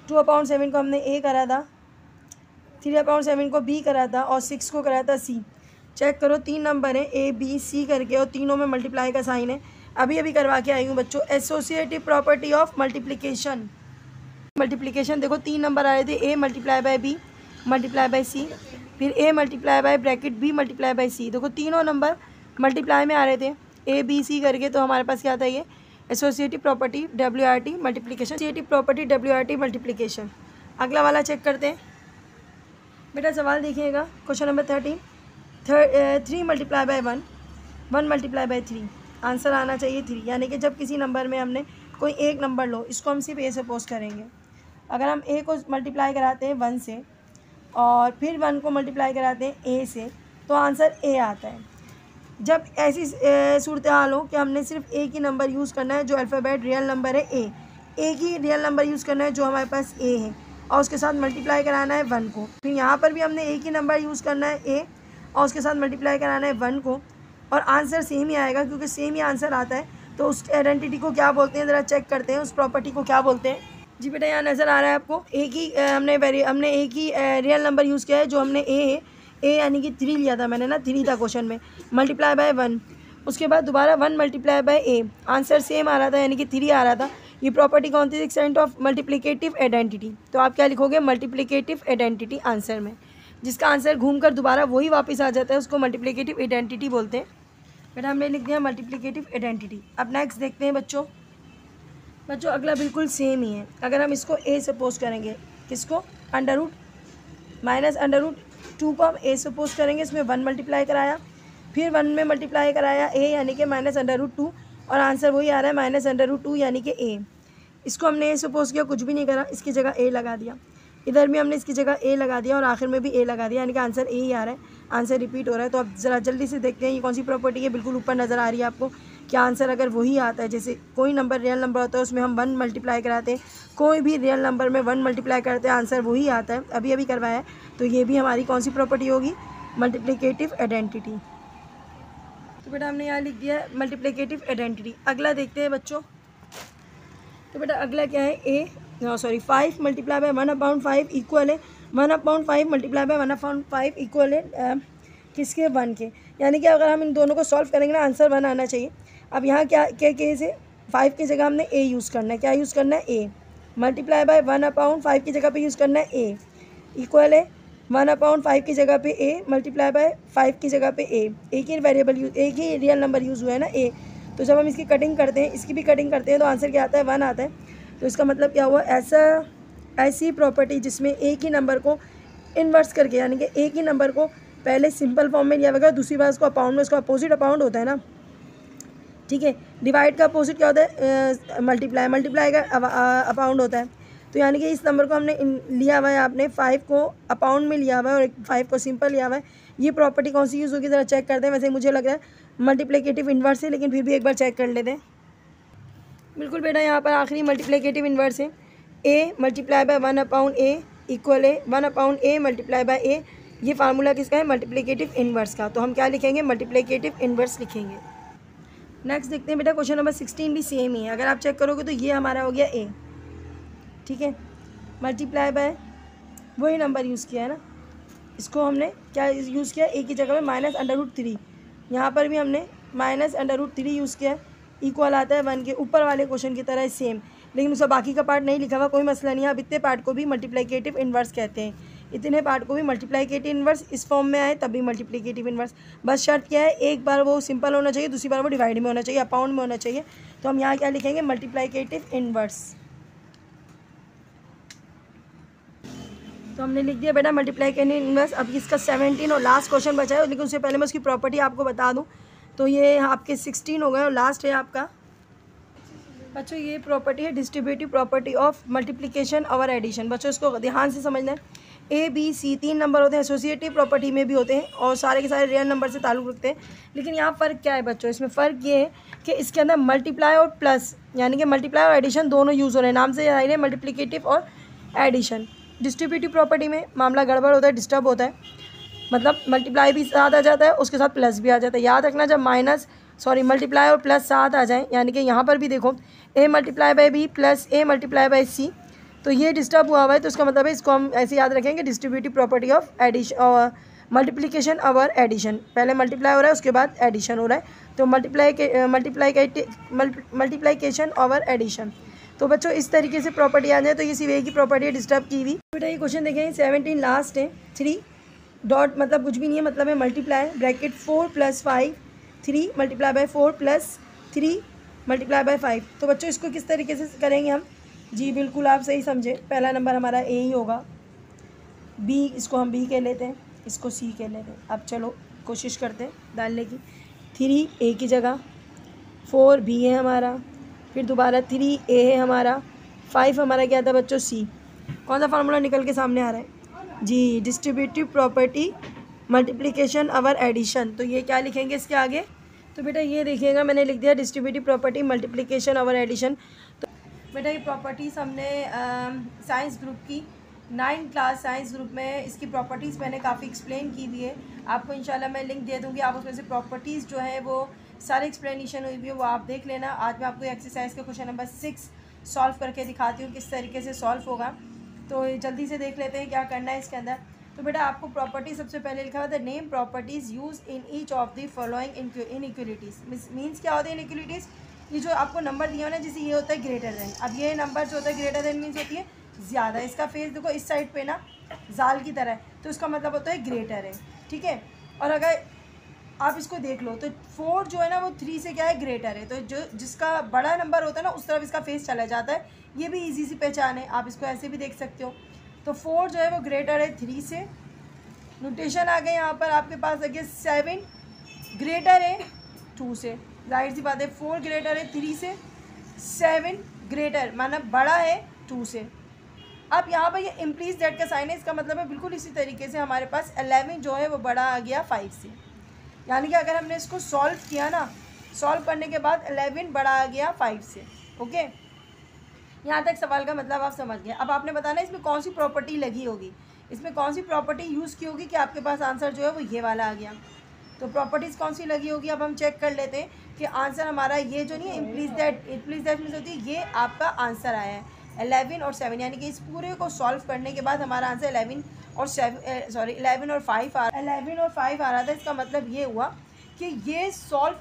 -2/7 को हमने ए करा था, 3/7 को बी करा था और 6 को करा था सी। चेक करो 3 नंबर है ए बी सी करके और तीनों में मल्टीप्लाई का साइन है। अभी अभी करवा के आई हूँ बच्चों। एसोसिएटिव प्रॉपर्टी ऑफ मल्टीप्लिकेशन देखो 3 नंबर आ रहे थे, A multiply by B multiply by C, फिर A multiply by bracket B multiply by C. देखो तीनों नंबर मल्टीप्लाई में आ रहे थे ए बी सी करके, तो हमारे पास क्या था ये associative property WRT multiplication, associative property WRT multiplication. अगला वाला चेक करते हैं बेटा। सवाल देखिएगा question number 13, 3 multiply by 1, 1 multiply bye 3। Answer आना चाहिए 3, यानी कि जब किसी नंबर में हमने कोई एक नंबर लो, इसको हम सिर्फ ए से पोस्ट करेंगे। अगर हम ए को मल्टीप्लाई कराते हैं 1 से और फिर 1 को मल्टीप्लाई कराते हैं ए से, तो आंसर ए आता है। जब ऐसी सूरत हाल हो कि हमने सिर्फ एक ही नंबर यूज़ करना है जो अल्फ़ाबेट रियल नंबर है ए, एक ही रियल नंबर यूज़ करना है जो हमारे पास ए है और उसके साथ मल्टीप्लाई कराना है 1 को। फिर यहाँ पर भी हमने एक ही नंबर यूज़ करना है ए और उसके साथ मल्टीप्लाई कराना है 1 को और आंसर सेम ही आएगा क्योंकि सेम ही आंसर आता है। तो उस आइडेंटिटी को क्या बोलते हैं, ज़रा चेक करते हैं, उस प्रॉपर्टी को क्या बोलते हैं। जी बेटा यहाँ नज़र आ रहा है आपको, एक ही हमने एक ही रियल नंबर यूज़ किया है जो हमने ए है, ए यानी कि 3 लिया था मैंने ना, 3 था क्वेश्चन में, मल्टीप्लाई बाय 1, उसके बाद दोबारा 1 multiply by A, answer same आ रहा था यानी कि 3 आ रहा था। ये प्रॉपर्टी कौन सी, एक्सटेंट ऑफ मल्टीप्लिकेटिव आइडेंटिटी। तो आप क्या लिखोगे, मल्टीप्लिकेटिव आइडेंटिटी आंसर में, जिसका आंसर घूमकर दोबारा वही वापस आ जाता है उसको मल्टीप्लिकेटिव आइडेंटिटी बोलते हैं। बेटा हमने लिख दिया मल्टीप्लिकेटिव आइडेंटिटी। अब नेक्स्ट देखते हैं बच्चों अगला बिल्कुल सेम ही है। अगर हम इसको ए सपोज करेंगे, किसको, अंडर रूट -2 को हम ए सपोज करेंगे, इसमें 1 मल्टीप्लाई कराया, फिर 1 में मल्टीप्लाई कराया ए यानी कि -√2 और आंसर वही आ रहा है -√2 यानी कि ए। इसको हमने ए सपोज किया, कुछ भी नहीं करा, इसकी जगह ए लगा दिया, इधर भी हमने इसकी जगह ए लगा दिया और आखिर में भी ए लगा दिया, यानी कि आंसर ए ही आ रहा है, आंसर रिपीट हो रहा है। तो अब ज़रा जल्दी से देखते हैं ये कौन सी प्रॉपर्टी है। बिल्कुल ऊपर नज़र आ रही है आपको कि आंसर अगर वही आता है, जैसे कोई नंबर रियल नंबर होता है उसमें हम 1 मल्टीप्लाई कराते हैं, कोई भी रियल नंबर में 1 मल्टीप्लाई करते हैं, आंसर वही आता है, अभी अभी करवाया है। तो ये भी हमारी कौन सी प्रॉपर्टी होगी, मल्टीप्लिकेटिव आइडेंटिटी। तो बेटा हमने यहाँ लिख दिया है मल्टीप्लिकेटिव आइडेंटिटी। अगला देखते हैं बच्चों। तो बेटा अगला क्या है, 5 मल्टीप्लाई बाय 1/5 इक्वल है 1/5 मल्टीप्लाई बाय 1/5 इक्वल है किसके, 1 के। यानी कि अगर हम इन दोनों को सॉल्व करेंगे ना, आंसर 1 आना चाहिए। अब यहाँ क्या केस है, 5 की जगह हमने ए यूज़ करना है, क्या यूज़ करना है, ए मल्टीप्लाई बाय 1/5 की जगह पे यूज़ करना है ए, इक्वल है 1/5 की जगह पे ए मल्टीप्लाई बाय 5 की जगह पे ए। एक ही वेरिएबल यूज, एक ही रियल नंबर यूज़ हुआ है ना ए। तो जब हम इसकी कटिंग करते हैं, इसकी भी कटिंग करते हैं, तो आंसर क्या आता है, 1 आता है। तो इसका मतलब क्या हुआ, ऐसी प्रॉपर्टी जिसमें एक ही नंबर को इन्वर्स करके, यानी कि एक ही नंबर को पहले सिंपल फॉर्म में लिया हुआ, दूसरी बार उसको अपाउंड में, उसका अपोजिट अपाउंड होता है ना, ठीक है। डिवाइड का अपोजिट क्या होता है, मल्टीप्लाई का अपाउंड होता है। तो यानी कि इस नंबर को हमने लिया हुआ है, आपने 5 को अपाउंड में लिया हुआ है और 5 को सिंपल लिया हुआ है। ये प्रॉपर्टी कौन सी यूज़ होगी, ज़रा चेक करते हैं। वैसे मुझे लग रहा है मल्टीप्लिकेटिव इन्वर्स है, लेकिन फिर भी एक बार चेक कर लेते हैं। बिल्कुल बेटा यहाँ पर आखिरी मल्टीप्लिकेटिव इन्वर्स है, ए मल्टीप्लाई बाय 1/a इक्वल है 1/a मल्टीप्लाई बाय ए। ये फार्मूला किसका है, मल्टीप्लिकेटिव इन्वर्स का। तो हम क्या लिखेंगे, मल्टीप्लिकेटिव इन्वर्स लिखेंगे। नेक्स्ट देखते हैं बेटा क्वेश्चन नंबर 16 भी सेम ही है। अगर आप चेक करोगे तो ये हमारा हो गया ए, ठीक है, मल्टीप्लाई बाय वही नंबर यूज़ किया है ना, इसको हमने क्या यूज़ किया, ए की जगह में -√3, यहाँ पर भी हमने -√3 यूज़ किया, इक्वल आता है 1 के। ऊपर वाले क्वेश्चन की तरह सेम, लेकिन उसका बाकी का पार्ट नहीं लिखा हुआ, कोई मसला नहीं है। अब इतने पार्ट को भी मल्टीप्लिकेटिव इन्वर्स कहते हैं, इतने पार्ट को भी मल्टीप्लिकेटिव इन्वर्स इस फॉर्म में आए तब भी मल्टीप्लिकेटिव इन्वर्स। बस शर्त क्या है, एक बार वो सिंपल होना चाहिए, दूसरी बार वो डिवाइड में होना चाहिए, अपाउंड में होना चाहिए। तो हम यहाँ क्या लिखेंगे, मल्टीप्लिकेटिव इन्वर्स। तो हमने लिख दिया बेटा मल्टीप्लिकेटिव इन्वर्स। अब इसका 17 और लास्ट क्वेश्चन बचा है, लेकिन उससे पहले मैं उसकी प्रॉपर्टी आपको बता दूँ। तो ये आपके 16 हो गए और लास्ट है आपका बच्चों, ये प्रॉपर्टी है डिस्ट्रीब्यूटिव प्रॉपर्टी ऑफ मल्टीप्लिकेशन और एडिशन। बच्चों इसको ध्यान से समझना है, ए बी सी 3 नंबर होते हैं, एसोसिएटिव प्रॉपर्टी में भी होते हैं और सारे के सारे रियल नंबर से ताल्लुक़ रखते हैं। लेकिन यहाँ फ़र्क क्या है बच्चों, इसमें फ़र्क ये है कि इसके अंदर मल्टीप्लाई और प्लस, यानी कि मल्टीप्लाई और एडिशन दोनों यूज़ हो रहे हैं। नाम से जाहिर है मल्टीप्लिकेटिव और एडिशन। डिस्ट्रीब्यूटिव प्रॉपर्टी में मामला गड़बड़ होता है, डिस्टर्ब होता है। मतलब मल्टीप्लाई भी साथ आ जाता है, उसके साथ प्लस भी आ जाता है। याद रखना जब मल्टीप्लाई और प्लस साथ आ जाएँ, यानी कि यहाँ पर भी देखो a multiply by B plus a multiply by C, तो ये डिस्टर्ब हुआ है, तो इसका मतलब है इसको हम ऐसे याद रखेंगे distributive property of addition multiplication और एडिशन। पहले मल्टीप्लाई हो रहा है, उसके बाद एडिशन हो रहा है, तो मल्टीप्लाइकेशन और एडिशन। तो बच्चों इस तरीके से प्रॉपर्टी आ जाए तो ये सिर्फ एक ही प्रॉपर्टी है डिस्टर्ब की हुई। बेटा ये क्वेश्चन देखें 17 लास्ट है, 3 डॉट मतलब कुछ भी नहीं है, मतलब है multiply bracket 4 + 5 3 multiply by 4 + 3 multiply by 5। तो बच्चों इसको किस तरीके से करेंगे हम? जी बिल्कुल आप सही समझे, पहला नंबर हमारा ए ही होगा, बी इसको हम बी कह लेते हैं, इसको सी कह लेते हैं। अब चलो कोशिश करते हैं डालने की। 3 ए की जगह, 4 बी है हमारा, फिर दोबारा 3 ए है हमारा, 5 हमारा क्या था बच्चों? सी। कौन सा फार्मूला निकल के सामने आ रहा है? जी डिस्ट्रीब्यूटिव प्रॉपर्टी मल्टीप्लिकेशन और एडिशन। तो ये क्या लिखेंगे इसके आगे? तो बेटा ये देखिएगा मैंने लिख दिया डिस्ट्रीब्यूटिव प्रॉपर्टी मल्टीप्लिकेशन और एडिशन। तो बेटा ये प्रॉपर्टीज़ हमने साइंस ग्रुप की 9th क्लास साइंस ग्रुप में इसकी प्रॉपर्टीज़ मैंने काफ़ी एक्सप्लेन की हुई है। आपको इंशाल्लाह मैं लिंक दे दूँगी, आप उसमें से प्रॉपर्टीज़ जो है वो सारे एक्सप्लेनेशन हुई हुई है, वो आप देख लेना। आज मैं आपको एक्सरसाइज का क्वेश्चन नंबर 6 सॉल्व करके दिखाती हूँ किस तरीके से सॉल्व होगा। तो जल्दी से देख लेते हैं क्या करना है इसके अंदर। तो बेटा आपको प्रॉपर्टी सबसे पहले लिखा हुआ था name properties use in each of the following inequalities. Means क्या होते हैं इनइक्वलिटीज़? ये जो आपको नंबर दिया हो ना, जैसे ये होता है ग्रेटर देन। अब ये नंबर जो होता है ग्रेटर देन मीन्स होती है ज़्यादा, इसका फेस देखो इस साइड पे ना जाल की तरह है, तो इसका मतलब होता है ग्रेटर है, ठीक है। और अगर आप इसको देख लो तो 4 जो है ना वो 3 से क्या है? ग्रेटर है। तो जो जिसका बड़ा नंबर होता है ना उस तरफ इसका फेस चला जाता है, ये भी इजी सी पहचान है, आप इसको ऐसे भी देख सकते हो। तो 4 जो है वो ग्रेटर है 3 से। नोटेशन आ गए यहाँ पर आपके पास आगे 7 ग्रेटर है 2 से। जाहिर सी बात है 4 ग्रेटर है 3 से, 7 ग्रेटर माना बड़ा है 2 से। अब यहाँ पर ये इम्प्लीज दैट का साइन है, इसका मतलब है बिल्कुल इसी तरीके से हमारे पास 11 जो है वो बड़ा आ गया 5 से। यानी कि अगर हमने इसको सॉल्व किया ना, सॉल्व करने के बाद 11 बड़ा आ गया 5 से। ओके, यहाँ तक सवाल का मतलब आप समझ गए। अब आपने बताना इसमें कौन सी प्रॉपर्टी लगी होगी, इसमें कौन सी प्रॉपर्टी यूज़ की होगी कि आपके पास आंसर जो है वो ये वाला आ गया। तो प्रॉपर्टीज़ कौन सी लगी होगी अब हम चेक कर लेते हैं कि आंसर हमारा ये जो नहीं है इम्प्लीज दैट मीन्स होती है ये आपका आंसर आया है 11 और 7। यानी कि इस पूरे को सॉल्व करने के बाद हमारा आंसर 11 और 5 आ रहा था। इसका मतलब ये हुआ कि ये सॉल्व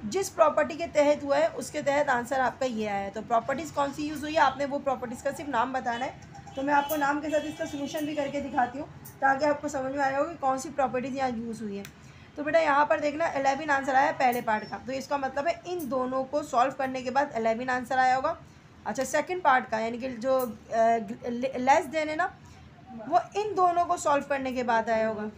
जिस प्रॉपर्टी के तहत हुआ है उसके तहत आंसर आपका ये आया है। तो प्रॉपर्टीज़ कौन सी यूज़ हुई है आपने वो प्रॉपर्टीज़ का सिर्फ नाम बताना है। तो मैं आपको नाम के साथ इसका सोल्यूशन भी करके दिखाती हूँ ताकि आपको समझ में आया हो कि कौन सी प्रॉपर्टीज़ यहाँ यूज़ हुई है। तो बेटा यहाँ पर देखना 11 आंसर आया पहले पार्ट का, तो इसका मतलब है इन दोनों को सॉल्व करने के बाद 11 आंसर आया होगा। अच्छा सेकंड पार्ट का यानी कि जो लेस देन है ना वो इन दोनों को सॉल्व करने के बाद आया होगा,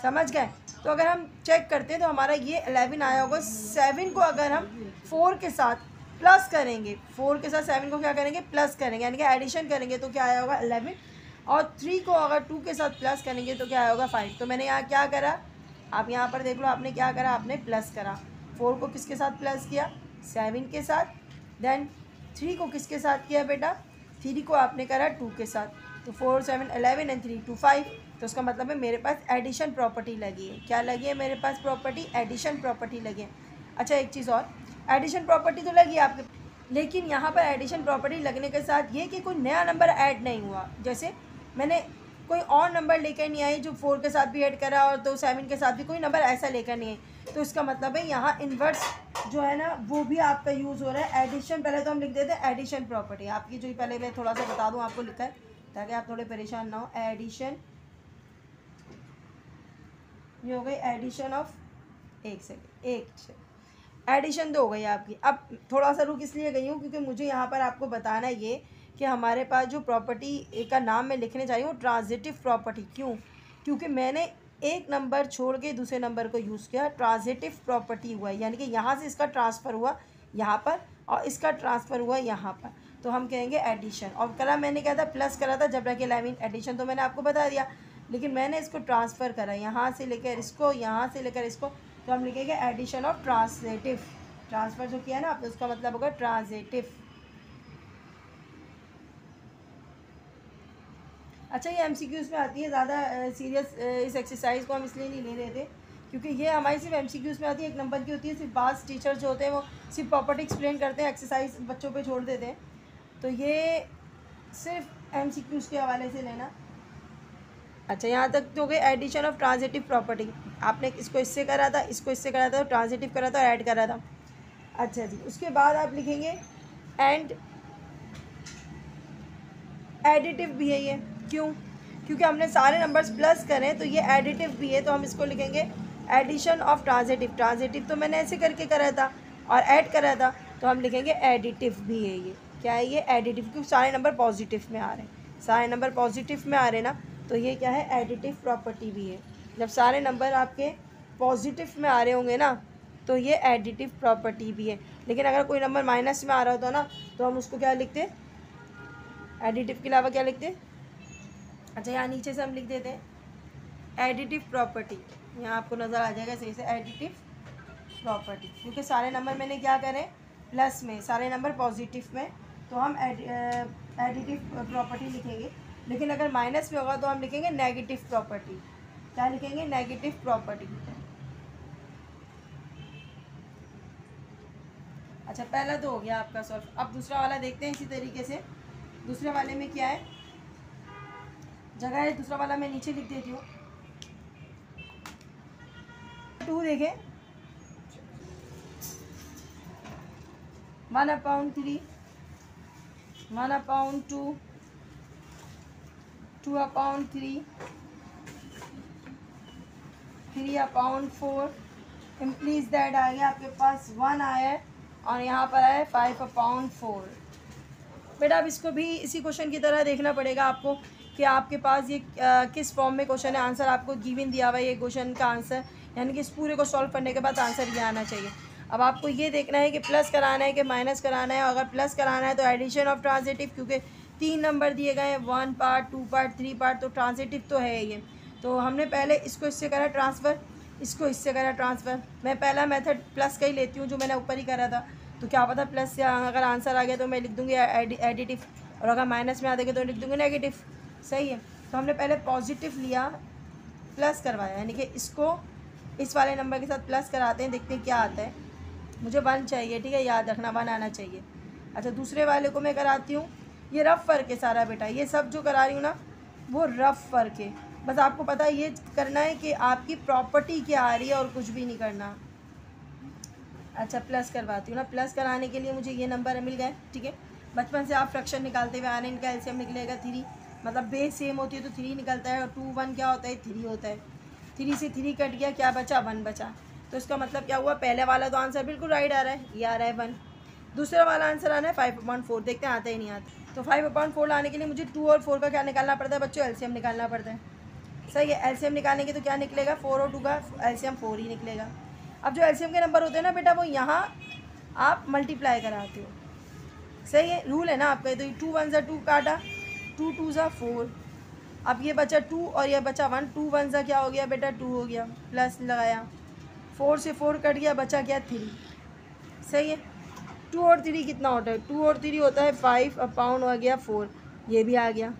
समझ गए। तो अगर हम चेक करते हैं तो हमारा ये 11 आया होगा। 7 को अगर हम 4 के साथ प्लस करेंगे, 4 के साथ 7 को क्या करेंगे? प्लस करेंगे, यानी कि एडिशन करेंगे, तो क्या आया होगा 11। और 3 को अगर 2 के साथ प्लस करेंगे तो क्या आया होगा 5। तो मैंने यहाँ क्या करा, आप यहाँ पर देख लो, आपने क्या करा, आपने प्लस करा। 4 को किसके साथ प्लस किया? 7 के साथ। देन 3 को किसके साथ किया बेटा? 3 को आपने करा 2 के साथ। तो 4 7 11 एंड 3 2 5। तो उसका मतलब है मेरे पास एडिशन प्रॉपर्टी लगी है। क्या लगी है मेरे पास प्रॉपर्टी? एडिशन प्रॉपर्टी लगी है। अच्छा एक चीज़ और, एडिशन प्रॉपर्टी तो लगी आपके, लेकिन यहाँ पर एडिशन प्रॉपर्टी लगने के साथ ये कि कोई नया नंबर ऐड नहीं हुआ। जैसे मैंने कोई और नंबर लेकर नहीं आई जो 4 के साथ भी ऐड करा और तो 7 के साथ भी कोई नंबर ऐसा लेकर नहीं आई। तो इसका मतलब है यहाँ इन्वर्स जो है ना वो भी आपका यूज़ हो रहा है। एडिशन पहले तो हम लिख देते हैं एडिशन प्रॉपर्टी आपकी, जो पहले मैं थोड़ा सा बता दूँ आपको लिखा है ताकि आप थोड़े परेशान ना हो। एडिशन, ये हो गई एडिशन ऑफ, एक एडिशन तो हो गई आपकी। अब थोड़ा सा रुक इसलिए गई हूँ क्योंकि मुझे यहाँ पर आपको बताना है ये कि हमारे पास जो प्रॉपर्टी का नाम मैं लिखने चाहिए वो ट्रांजिटिव प्रॉपर्टी। क्यों? क्योंकि मैंने एक नंबर छोड़ के दूसरे नंबर को यूज़ किया, ट्रांजिटिव प्रॉपर्टी हुआ, यानी कि यहाँ से इसका ट्रांसफ़र हुआ यहाँ पर और इसका ट्रांसफ़र हुआ यहाँ पर, तो हम कहेंगे एडिशन। और करा मैंने क्या था? प्लस करा था, जब रखे 11 एडिशन तो मैंने आपको बता दिया, लेकिन मैंने इसको ट्रांसफ़र करा यहाँ से लेकर इसको, यहाँ से लेकर इसको, तो हम लिखेंगे एडिशन ऑफ ट्रांसलेटिव। ट्रांसफ़र जो किया ना आपने उसका मतलब होगा ट्रांजिटिव। अच्छा ये MCQs में आती है, ज़्यादा सीरियस इस एक्सरसाइज को हम इसलिए नहीं ले रहे थे क्योंकि ये हमारी सिर्फ MCQs में आती है, 1 नंबर की होती है। सिर्फ बास टीचर जो होते हैं वो सिर्फ प्रॉपर्टी एक्सप्लेन करते हैं, एक्सरसाइज बच्चों पे छोड़ देते हैं। तो ये सिर्फ MCQs के हवाले से लेना। अच्छा यहाँ तक तो हो गए एडिशन ऑफ ट्रांजिटिव प्रॉपर्टी। आपने इसको इससे करा था, इसको इससे करा था, ट्रांजिटिव करा था और ऐड करा था। अच्छा जी, उसके बाद आप लिखेंगे एंड एडिटिव भी है ये। क्यों? क्योंकि हमने सारे नंबर्स प्लस करें तो ये एडिटिव भी है, तो हम इसको लिखेंगे एडिशन ऑफ ट्रांजिटिव। ट्रांजिटिव तो मैंने ऐसे करके करा था और ऐड करा था, तो हम लिखेंगे एडिटिव भी है ये। क्या है ये? एडिटिव, क्योंकि सारे नंबर पॉजिटिव में आ रहे हैं, सारे नंबर पॉजिटिव में आ रहे हैं ना, तो ये क्या है? एडिटिव प्रॉपर्टी भी है। जब सारे नंबर आपके पॉजिटिव में आ रहे होंगे ना, तो ये एडिटिव प्रॉपर्टी भी है। लेकिन अगर कोई नंबर माइनस में आ रहा होता ना, तो हम उसको क्या लिखते? एडिटिव के अलावा क्या लिखते? अच्छा यहाँ नीचे से हम लिख देते हैं एडिटिव प्रॉपर्टी। यहाँ आपको नज़र आ जाएगा सही से, एडिटिव प्रॉपर्टी, क्योंकि सारे नंबर मैंने क्या करें? प्लस में, सारे नंबर पॉजिटिव में, तो हम एडिटिव प्रॉपर्टी लिखेंगे। लेकिन अगर माइनस में होगा तो हम लिखेंगे नेगेटिव प्रॉपर्टी। क्या लिखेंगे? Negative property. अच्छा पहला तो हो गया आपका सॉल्व। अब दूसरा वाला देखते हैं इसी तरीके से। दूसरे वाले में क्या है? जगह है, दूसरा वाला मैं नीचे लिख देती हूँ। 2 देखें, 1/3, 1/2, 2/3, 3/4 इम्प्लीज दैट आ गया आपके पास 1 आया है, और यहाँ पर आया 5/4। बेटा अब इसको भी इसी क्वेश्चन की तरह देखना पड़ेगा आपको कि आपके पास ये किस फॉर्म में क्वेश्चन है। आंसर आपको गिवन दिया हुआ है ये क्वेश्चन का आंसर, यानी कि इस पूरे को सॉल्व करने के बाद आंसर ये आना चाहिए। अब आपको ये देखना है कि प्लस कराना है कि माइनस कराना है। अगर प्लस कराना है तो एडिशन ऑफ ट्रांजिटिव, क्योंकि 3 नंबर दिए गए हैं, 1 पार्ट, 2 पार्ट, 3 पार्ट, तो ट्रांजिटिव तो है ये। तो हमने पहले इसको इससे करा ट्रांसफ़र, इसको इससे करा ट्रांसफ़र। मैं पहला मेथड प्लस का ही लेती हूँ जो मैंने ऊपर ही करा था, तो क्या पता प्लस से अगर आंसर आ गया तो मैं लिख दूँगी एडिटिव, और अगर माइनस में आ देगा तो लिख दूँगी नेगेटिव। सही है। तो हमने पहले पॉजिटिव लिया, प्लस करवाया, यानी कि इसको इस वाले नंबर के साथ प्लस कराते हैं, देखते हैं क्या आता है। मुझे 1 चाहिए, ठीक है, याद रखना 1 आना चाहिए। अच्छा दूसरे वाले को मैं कराती हूँ, ये रफ फ़र्क है सारा बेटा, ये सब जो करा रही हूँ ना वो रफ फ़र्क है। बस आपको पता है ये करना है कि आपकी प्रॉपर्टी क्या आ रही है और कुछ भी नहीं करना। अच्छा प्लस करवाती हूँ ना। प्लस कराने के लिए मुझे ये नंबर मिल गए, ठीक है। बचपन से आप फ्रैक्शन निकालते हुए आ रहे हैं, इनका एलसीएम निकलेगा 3, मतलब बेस सेम होती है तो 3 निकलता है, और 2 1 क्या होता है? 3 होता है। 3 से 3 कट गया, क्या बचा? 1 बचा। तो इसका मतलब क्या हुआ? पहले वाला तो आंसर बिल्कुल राइट आ रहा है, ये आ रहा है 1। दूसरा वाला आंसर आना है 5/4, देखते हैं आता ही नहीं आता। तो 5/4 लाने के लिए मुझे 2 और 4 का क्या निकालना पड़ता है बच्चों? एलसीएम निकालना पड़ता है। सही है। एलसीएम निकालने के तो क्या निकलेगा? 4 और 2 का एलसीएम 4 ही निकलेगा। अब जो एलसीएम के नंबर होते हैं ना बेटा, वो यहाँ आप मल्टीप्लाई कराते हो। सही है, रूल है ना आपका। तो 2 1 ज़ा 2 काटा, 2 2 ज़ा 4। अब ये बचा 2 और ये बचा 1, 2 1 ज़ा क्या हो गया बेटा? 2 हो गया, प्लस लगाया, 4 से 4 कट गया, बचा क्या? 3। सही है। 2 और 3 कितना होता है? 2 और 3 होता है 5/4, ये भी आ गया।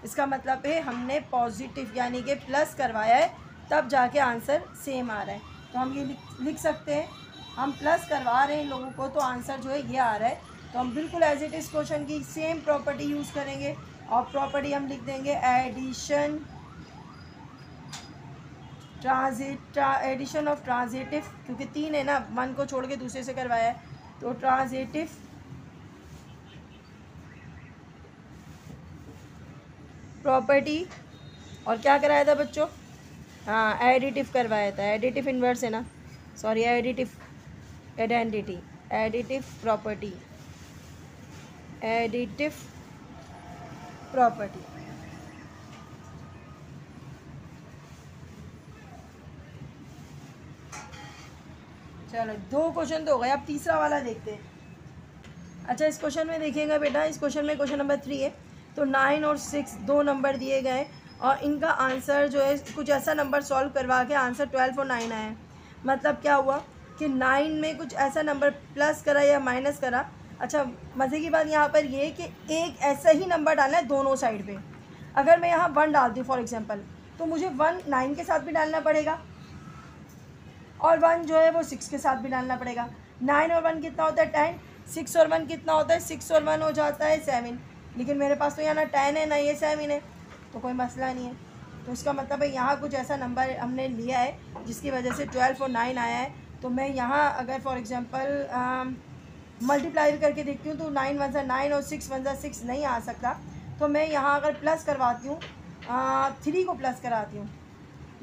इसका मतलब है हमने पॉजिटिव यानी कि प्लस करवाया है, तब जाके आंसर सेम आ रहा है। तो हम ये लिख सकते हैं, हम प्लस करवा रहे हैं इन लोगों को तो आंसर जो है ये आ रहा है। तो हम बिल्कुल एज इट इज़ क्वेश्चन की सेम प्रॉपर्टी यूज़ करेंगे, और प्रॉपर्टी हम लिख देंगे एडिशन एडिशन ऑफ ट्रांजिटिव, क्योंकि 3 है ना, 1 को छोड़ के दूसरे से करवाया है, तो ट्रांजिटिव प्रॉपर्टी। और क्या कराया था बच्चों? हाँ एडिटिव करवाया था, एडिटिव इन्वर्स है ना, sorry additive identity, additive property, additive property. चलो 2 क्वेश्चन तो हो गए, अब तीसरा वाला देखते हैं। अच्छा इस क्वेश्चन में देखिएगा बेटा, इस क्वेश्चन में क्वेश्चन नंबर 3 है, तो 9 और 6 2 नंबर दिए गए, और इनका आंसर जो है कुछ ऐसा नंबर सॉल्व करवा के आंसर 12 और 9 आया है। मतलब क्या हुआ कि 9 में कुछ ऐसा नंबर प्लस करा या माइनस करा। अच्छा मज़े की बात यहाँ पर ये कि एक ऐसा ही नंबर डालना है दोनों साइड पे। अगर मैं यहाँ 1 डालती हूँ फॉर एग्जांपल, तो मुझे 1 9 के साथ भी डालना पड़ेगा और 1 जो है वो 6 के साथ भी डालना पड़ेगा। 9 और 1 कितना होता है 10, 6 और 1 कितना होता है 6 और 1 हो जाता है 7। लेकिन मेरे पास तो यहाँ ना 10 है ना ये 7 है, तो कोई मसला नहीं है। तो इसका मतलब है यहाँ कुछ ऐसा नंबर हमने लिया है जिसकी वजह से 12 और 9 आया है। तो मैं यहाँ अगर फॉर एग्जांपल मल्टीप्लाई करके देखती हूँ तो 9 1 9 और 6 1 6 नहीं आ सकता। तो मैं यहाँ अगर प्लस करवाती हूँ 3 को प्लस कराती हूँ,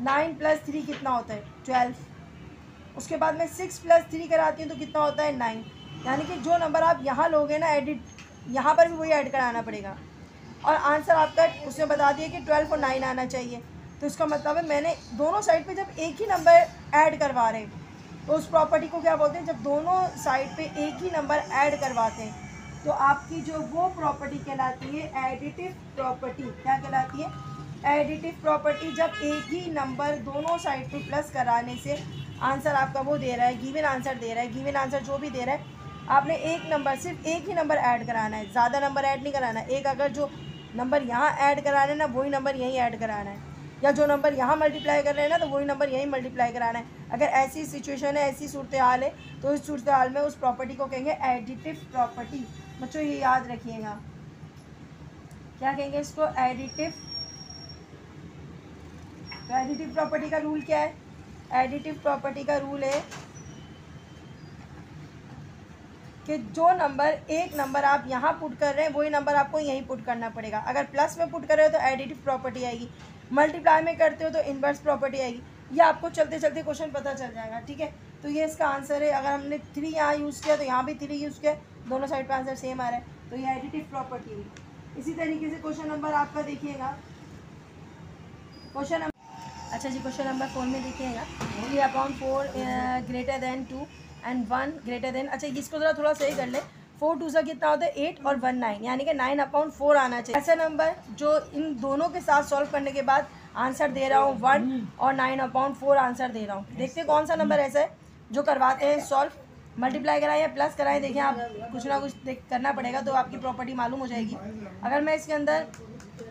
9 + 3 कितना होता है 12। उसके बाद मैं 6 + 3 कराती हूँ तो कितना होता है 9। यानी कि जो नंबर आप यहाँ लोगे ना एडिट, यहाँ पर भी वही ऐड कराना पड़ेगा। और आंसर आपका उसने बता दिया कि 12 और 9 आना चाहिए। तो इसका मतलब है मैंने दोनों साइड पे जब एक ही नंबर ऐड करवा रहे हैं तो उस प्रॉपर्टी को क्या बोलते हैं, जब दोनों साइड पे एक ही नंबर ऐड करवाते हैं तो आपकी जो वो प्रॉपर्टी कहलाती है एडिटिव प्रॉपर्टी। क्या कहलाती है, एडिटिव प्रॉपर्टी। जब एक ही नंबर दोनों साइड पे प्लस कराने से आंसर आपका वो दे रहा है, गिवन आंसर दे रहा है, गिवन आंसर जो भी दे रहा है आपने एक नंबर, सिर्फ एक ही नंबर ऐड कराना है, ज़्यादा नंबर ऐड नहीं कराना है। एक अगर जो नंबर यहाँ ऐड कराना है ना वही नंबर यहीं ऐड कराना है, या जो नंबर यहाँ मल्टीप्लाई कर रहे हैं ना तो वही नंबर यहीं मल्टीप्लाई कराना है। अगर ऐसी सिचुएशन है, ऐसी सूरत हाल है तो इस सूरत हाल में उस प्रॉपर्टी को कहेंगे एडिटिव प्रॉपर्टी। बच्चों ये याद रखिएगा, क्या कहेंगे इसको, एडिटिव। तो एडिटिव प्रॉपर्टी का रूल क्या है, एडिटिव प्रॉपर्टी का रूल है कि जो नंबर एक नंबर आप यहाँ पुट कर रहे हैं वही नंबर आपको यहीं पुट करना पड़ेगा। अगर प्लस में पुट कर रहे हो तो एडिटिव प्रॉपर्टी आएगी, मल्टीप्लाई में करते हो तो इन्वर्स प्रॉपर्टी आएगी। ये आपको चलते चलते क्वेश्चन पता चल जाएगा, ठीक है। तो ये इसका आंसर है। अगर हमने 3 यहाँ यूज़ किया तो यहाँ भी 3 यूज़ किया, दोनों साइड पर आंसर सेम आ रहा है, तो ये एडिटिव प्रॉपर्टी हुई। इसी तरीके से क्वेश्चन नंबर आपका देखिएगा, क्वेश्चन नंबर, अच्छा जी, क्वेश्चन नंबर 4 में देखिएगा 3/4 greater than 2 and 1 greater than, अच्छा इसको ज़रा थोड़ा सही कर ले, 4 2 सा कितना होता है 8 और 1 9, यानी कि 9/4 आना चाहिए। ऐसा नंबर जो इन दोनों के साथ सॉल्व करने के बाद आंसर दे रहा हूँ 1 और 9/4 आंसर दे रहा हूँ। देखते कौन सा नंबर ऐसा है जो करवाते हैं सॉल्व, मल्टीप्लाई कराएं या प्लस कराएं। देखिए आप कुछ ना कुछ करना पड़ेगा तो आपकी प्रॉपर्टी मालूम हो जाएगी। अगर मैं इसके अंदर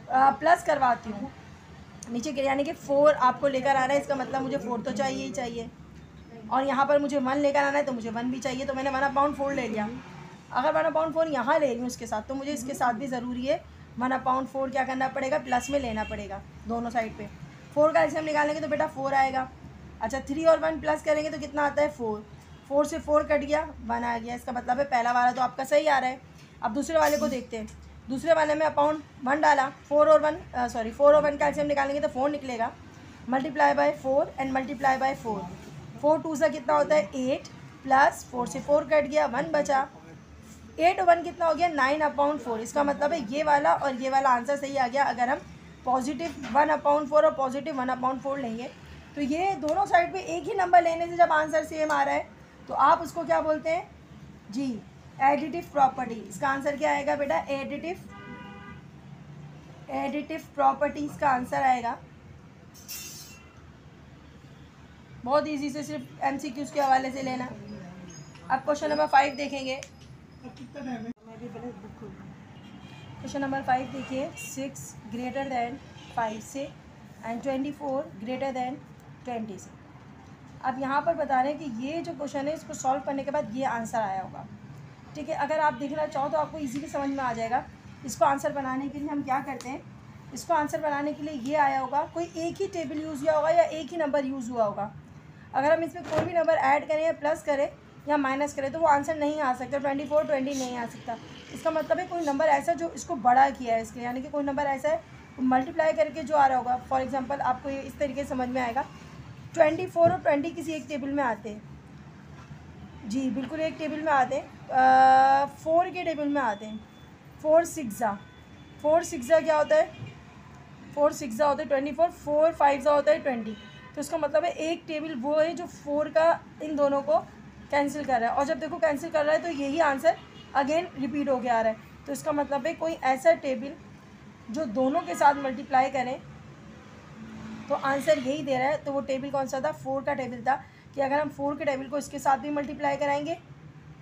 प्लस करवाती हूँ नीचे के, यानी कि 4 आपको लेकर आना है, इसका मतलब मुझे 4 तो चाहिए ही चाहिए, और यहाँ पर मुझे 1 लेकर आना है तो मुझे 1 भी चाहिए। तो मैंने 1/4 ले लिया। अगर 1/4 यहाँ ले रही हूँ इसके साथ तो मुझे इसके साथ भी ज़रूरी है 1/4 क्या करना पड़ेगा, प्लस में लेना पड़ेगा दोनों साइड पे। 4 का एलसीएम निकालेंगे तो बेटा 4 आएगा। अच्छा 3 और 1 प्लस करेंगे तो कितना आता है 4, 4 से 4 कट गया 1 आ गया। इसका मतलब है पहला वाला तो आपका सही आ रहा है। अब दूसरे वाले को देखते हैं। दूसरे वाले में अपाउंट 1 डाला, 4 और 1 का एलसीएम निकालेंगे तो 4 निकलेगा, multiply by 4 and multiply by 4। 4 2 सा कितना होता है 8, प्लस 4 से 4 कट गया 1 बचा, 8 और 1 कितना हो गया 9/4। इसका मतलब है ये वाला और ये वाला आंसर सही आ गया। अगर हम पॉजिटिव 1/4 और पॉजिटिव 1/4 लेंगे तो ये दोनों साइड पे एक ही नंबर लेने से जब आंसर सेम आ रहा है तो आप उसको क्या बोलते हैं जी, एडिटिव प्रॉपर्टी। इसका आंसर क्या आएगा बेटा, एडिटिव प्रॉपर्टी इसका आंसर आएगा। बहुत इजी से सिर्फ एमसीक्यूज के हवाले से लेना। अब क्वेश्चन नंबर 5 देखेंगे। क्वेश्चन नंबर 5 देखिए, 6 ग्रेटर देन 5 से एंड 24 ग्रेटर देन 20 से। अब यहाँ पर बता रहे हैं कि ये जो क्वेश्चन है इसको सॉल्व करने के बाद ये आंसर आया होगा, ठीक है। अगर आप देखना चाहो तो आपको इजीली समझ में आ जाएगा। इसको आंसर बनाने के लिए हम क्या करते हैं, इसको आंसर बनाने के लिए ये आया होगा, कोई एक ही टेबल यूज़ हुआ होगा या एक ही नंबर यूज़ हुआ होगा। अगर हम इसमें कोई भी नंबर ऐड करें या प्लस करें या माइनस करें तो वो आंसर नहीं आ सकता, 24 20 नहीं आ सकता। इसका मतलब है कोई नंबर ऐसा जो इसको बड़ा किया है इसके, यानी कि कोई नंबर ऐसा है मल्टीप्लाई करके जो आ रहा होगा। फॉर एग्जांपल आपको ये इस तरीके से समझ में आएगा, 24 और 20 किसी एक टेबल में आते हैं जी, बिल्कुल एक टेबल में आते हैं, 4 के टेबल में आते हैं। 4 6 क्या होता है, 4 6 होता है 24, 4 5 होता है 20। तो इसका मतलब है एक टेबल वो है जो 4 का इन दोनों को कैंसिल कर रहा है, और जब देखो कैंसिल कर रहा है तो यही आंसर अगेन रिपीट हो के आ रहा है। तो इसका मतलब है कोई ऐसा टेबल जो दोनों के साथ मल्टीप्लाई करें तो आंसर यही दे रहा है। तो वो टेबल कौन सा था, 4 का टेबल था कि अगर हम 4 के टेबल को इसके साथ भी मल्टीप्लाई कराएंगे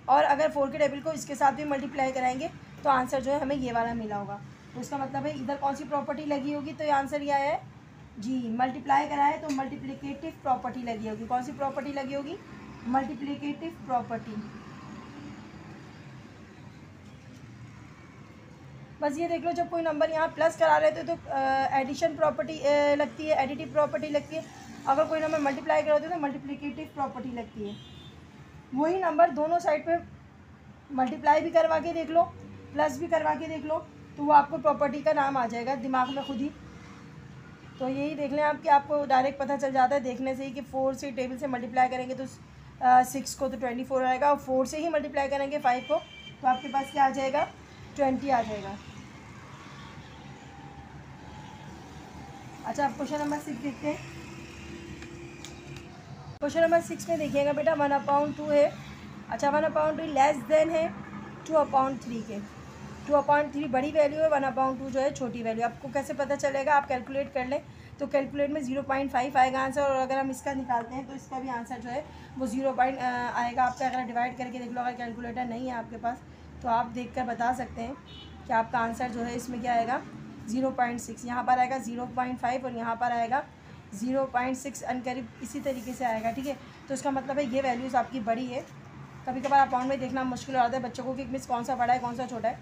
और अगर 4 के टेबल को इसके साथ भी मल्टीप्लाई कराएंगे तो आंसर जो है हमें ये वाला मिला होगा। तो इसका मतलब है इधर कौन सी प्रॉपर्टी लगी होगी, तो ये आंसर ये आया है जी, मल्टीप्लाई करा है तो मल्टीप्लिकेटिव प्रॉपर्टी लगी होगी। कौन सी प्रॉपर्टी लगी होगी, मल्टीप्लिकेटिव प्रॉपर्टी। बस ये देख लो, जब कोई नंबर यहाँ प्लस करा रहे थे तो एडिशन प्रॉपर्टी लगती है, एडिटिव प्रॉपर्टी लगती है। अगर कोई नंबर मल्टीप्लाई कराते तो मल्टीप्लिकेटिव प्रॉपर्टी लगती है। वही नंबर दोनों साइड पे मल्टीप्लाई भी करवा के देख लो, प्लस भी करवा के देख लो, तो वो आपको प्रॉपर्टी का नाम आ जाएगा दिमाग में खुद ही। तो यही देख लें आप कि आपको डायरेक्ट पता चल जाता है देखने से ही कि 4 से टेबल से मल्टीप्लाई करेंगे तो 6 को तो 24 आएगा, और 4 से ही मल्टीप्लाई करेंगे 5 को तो आपके पास क्या आ जाएगा, 20 आ जाएगा। अच्छा, आप क्वेश्चन नंबर 6 देखते हैं। क्वेश्चन नंबर 6 में देखिएगा बेटा, 1/2 है। अच्छा, 1/2 लेस देन है 2/3 के। 2/3 बड़ी वैल्यू है, 1/2 जो है छोटी वैल्यू। आपको कैसे पता चलेगा, आप कैलकुलेट कर लें तो कैलकुलेट में 0.5 आएगा आंसर, और अगर हम इसका निकालते हैं तो इसका भी आंसर जो है वो 0 आएगा आपका। अगर डिवाइड करके देख लो, अगर कैलकुलेटर नहीं है आपके पास तो आप देख कर बता सकते हैं कि आपका आंसर जो है इसमें क्या आएगा, 0.6। यहाँ पर आएगा 0.5 और यहाँ पर आएगा 0.6 अनकरीब इसी तरीके से आएगा। ठीक है, तो इसका मतलब है ये वैल्यूज़ आपकी बड़ी है। कभी कभार अकाउंट में देखना मुश्किल हो जाता है बच्चों को कि मिस कौन सा बड़ा है कौन सा छोटा है,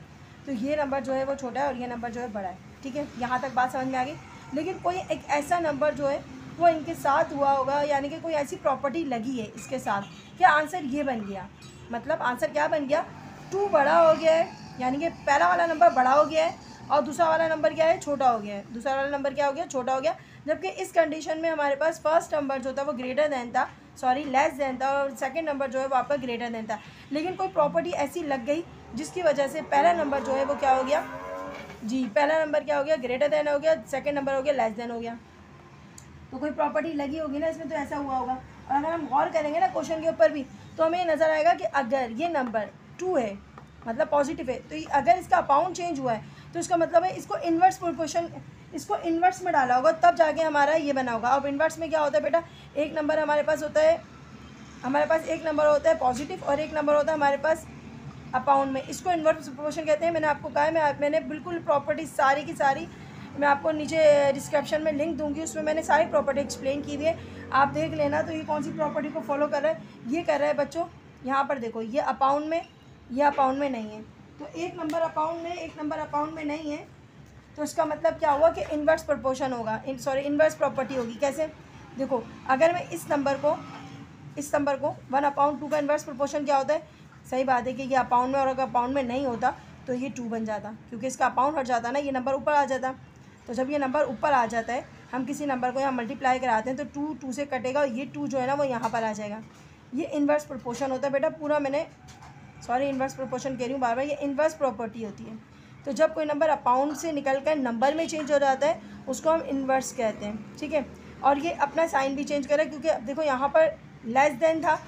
तो ये नंबर जो है वो छोटा है और ये नंबर जो है बड़ा है। ठीक है, यहाँ तक बात समझ में आ गई। लेकिन कोई एक ऐसा नंबर जो है वो इनके साथ हुआ होगा, यानी कि कोई ऐसी प्रॉपर्टी लगी है इसके साथ कि आंसर ये बन गया। मतलब आंसर क्या बन गया, 2 बड़ा हो गया है, यानी कि पहला वाला नंबर बड़ा हो गया है और दूसरा वाला नंबर क्या है, छोटा हो गया है। दूसरा वाला नंबर क्या हो गया, छोटा हो गया। जबकि इस कंडीशन में हमारे पास फर्स्ट नंबर जो था वो ग्रेटर देन था, सॉरी लेस देन था, और सेकंड नंबर जो है वो आपका ग्रेटर देन था। लेकिन कोई प्रॉपर्टी ऐसी लग गई जिसकी वजह से पहला नंबर जो है वो क्या हो गया जी, पहला नंबर क्या हो गया, ग्रेटर देन हो गया, सेकंड नंबर हो गया लेस देन हो गया। तो कोई प्रॉपर्टी लगी होगी ना इसमें, तो ऐसा हुआ होगा। और अगर हम गौर करेंगे ना क्वेश्चन के ऊपर भी, तो हमें नज़र आएगा कि अगर ये नंबर 2 है मतलब पॉजिटिव है, तो अगर इसका अकाउंट चेंज हुआ है तो इसका मतलब है इसको इन्वर्स प्रोपोर्शन, इसको इन्वर्स में डाला होगा तब जाके हमारा ये बना होगा। अब इन्वर्स में क्या होता है बेटा, एक नंबर हमारे पास होता है, हमारे पास एक नंबर होता है पॉजिटिव और एक नंबर होता है हमारे पास अपाउंड में। इसको इन्वर्स प्रोपोर्शन कहते हैं। मैंने आपको कहा है, मैंने बिल्कुल प्रॉपर्टी सारी की सारी मैं आपको नीचे डिस्क्रिप्शन में लिंक दूंगी, उसमें मैंने सारी प्रॉपर्टी एक्सप्लेन की हुई है, आप देख लेना। तो ये कौन सी प्रॉपर्टी को फॉलो कर रहा है, ये कर रहा है बच्चों, यहाँ पर देखो ये अपाउंड में, ये अपाउंड में नहीं है, तो एक नंबर अपाउंड में एक नंबर अपाउंड में नहीं है, तो इसका मतलब क्या हुआ कि इन्वर्स प्रोपोर्शन होगा, इन्वर्स प्रॉपर्टी होगी। कैसे, देखो अगर मैं इस नंबर को 1/2 का इन्वर्स प्रोपोर्शन क्या होता है, सही बात है कि ये अपाउंड में, और अगर अपाउंड में नहीं होता तो ये 2 बन जाता, क्योंकि इसका अपाउंड हट जाता ना, ये नंबर ऊपर आ जाता। तो जब ये नंबर ऊपर आ जाता है, हम किसी नंबर को यहाँ मल्टीप्लाई कराते हैं तो 2 से कटेगा और ये 2 जो है ना वो यहाँ पर आ जाएगा। ये इन्वर्स प्रोपोर्शन होता है बेटा पूरा। मैंने इन्वर्स प्रोपोर्शन कह रही हूँ बार बार, ये इन्वर्स प्रॉपर्टी होती है। तो जब कोई नंबर अपाउंड से निकल कर नंबर में चेंज हो जाता है उसको हम इन्वर्स कहते हैं। ठीक है, और ये अपना साइन भी चेंज करें, क्योंकि अब देखो यहाँ पर लेस देन था,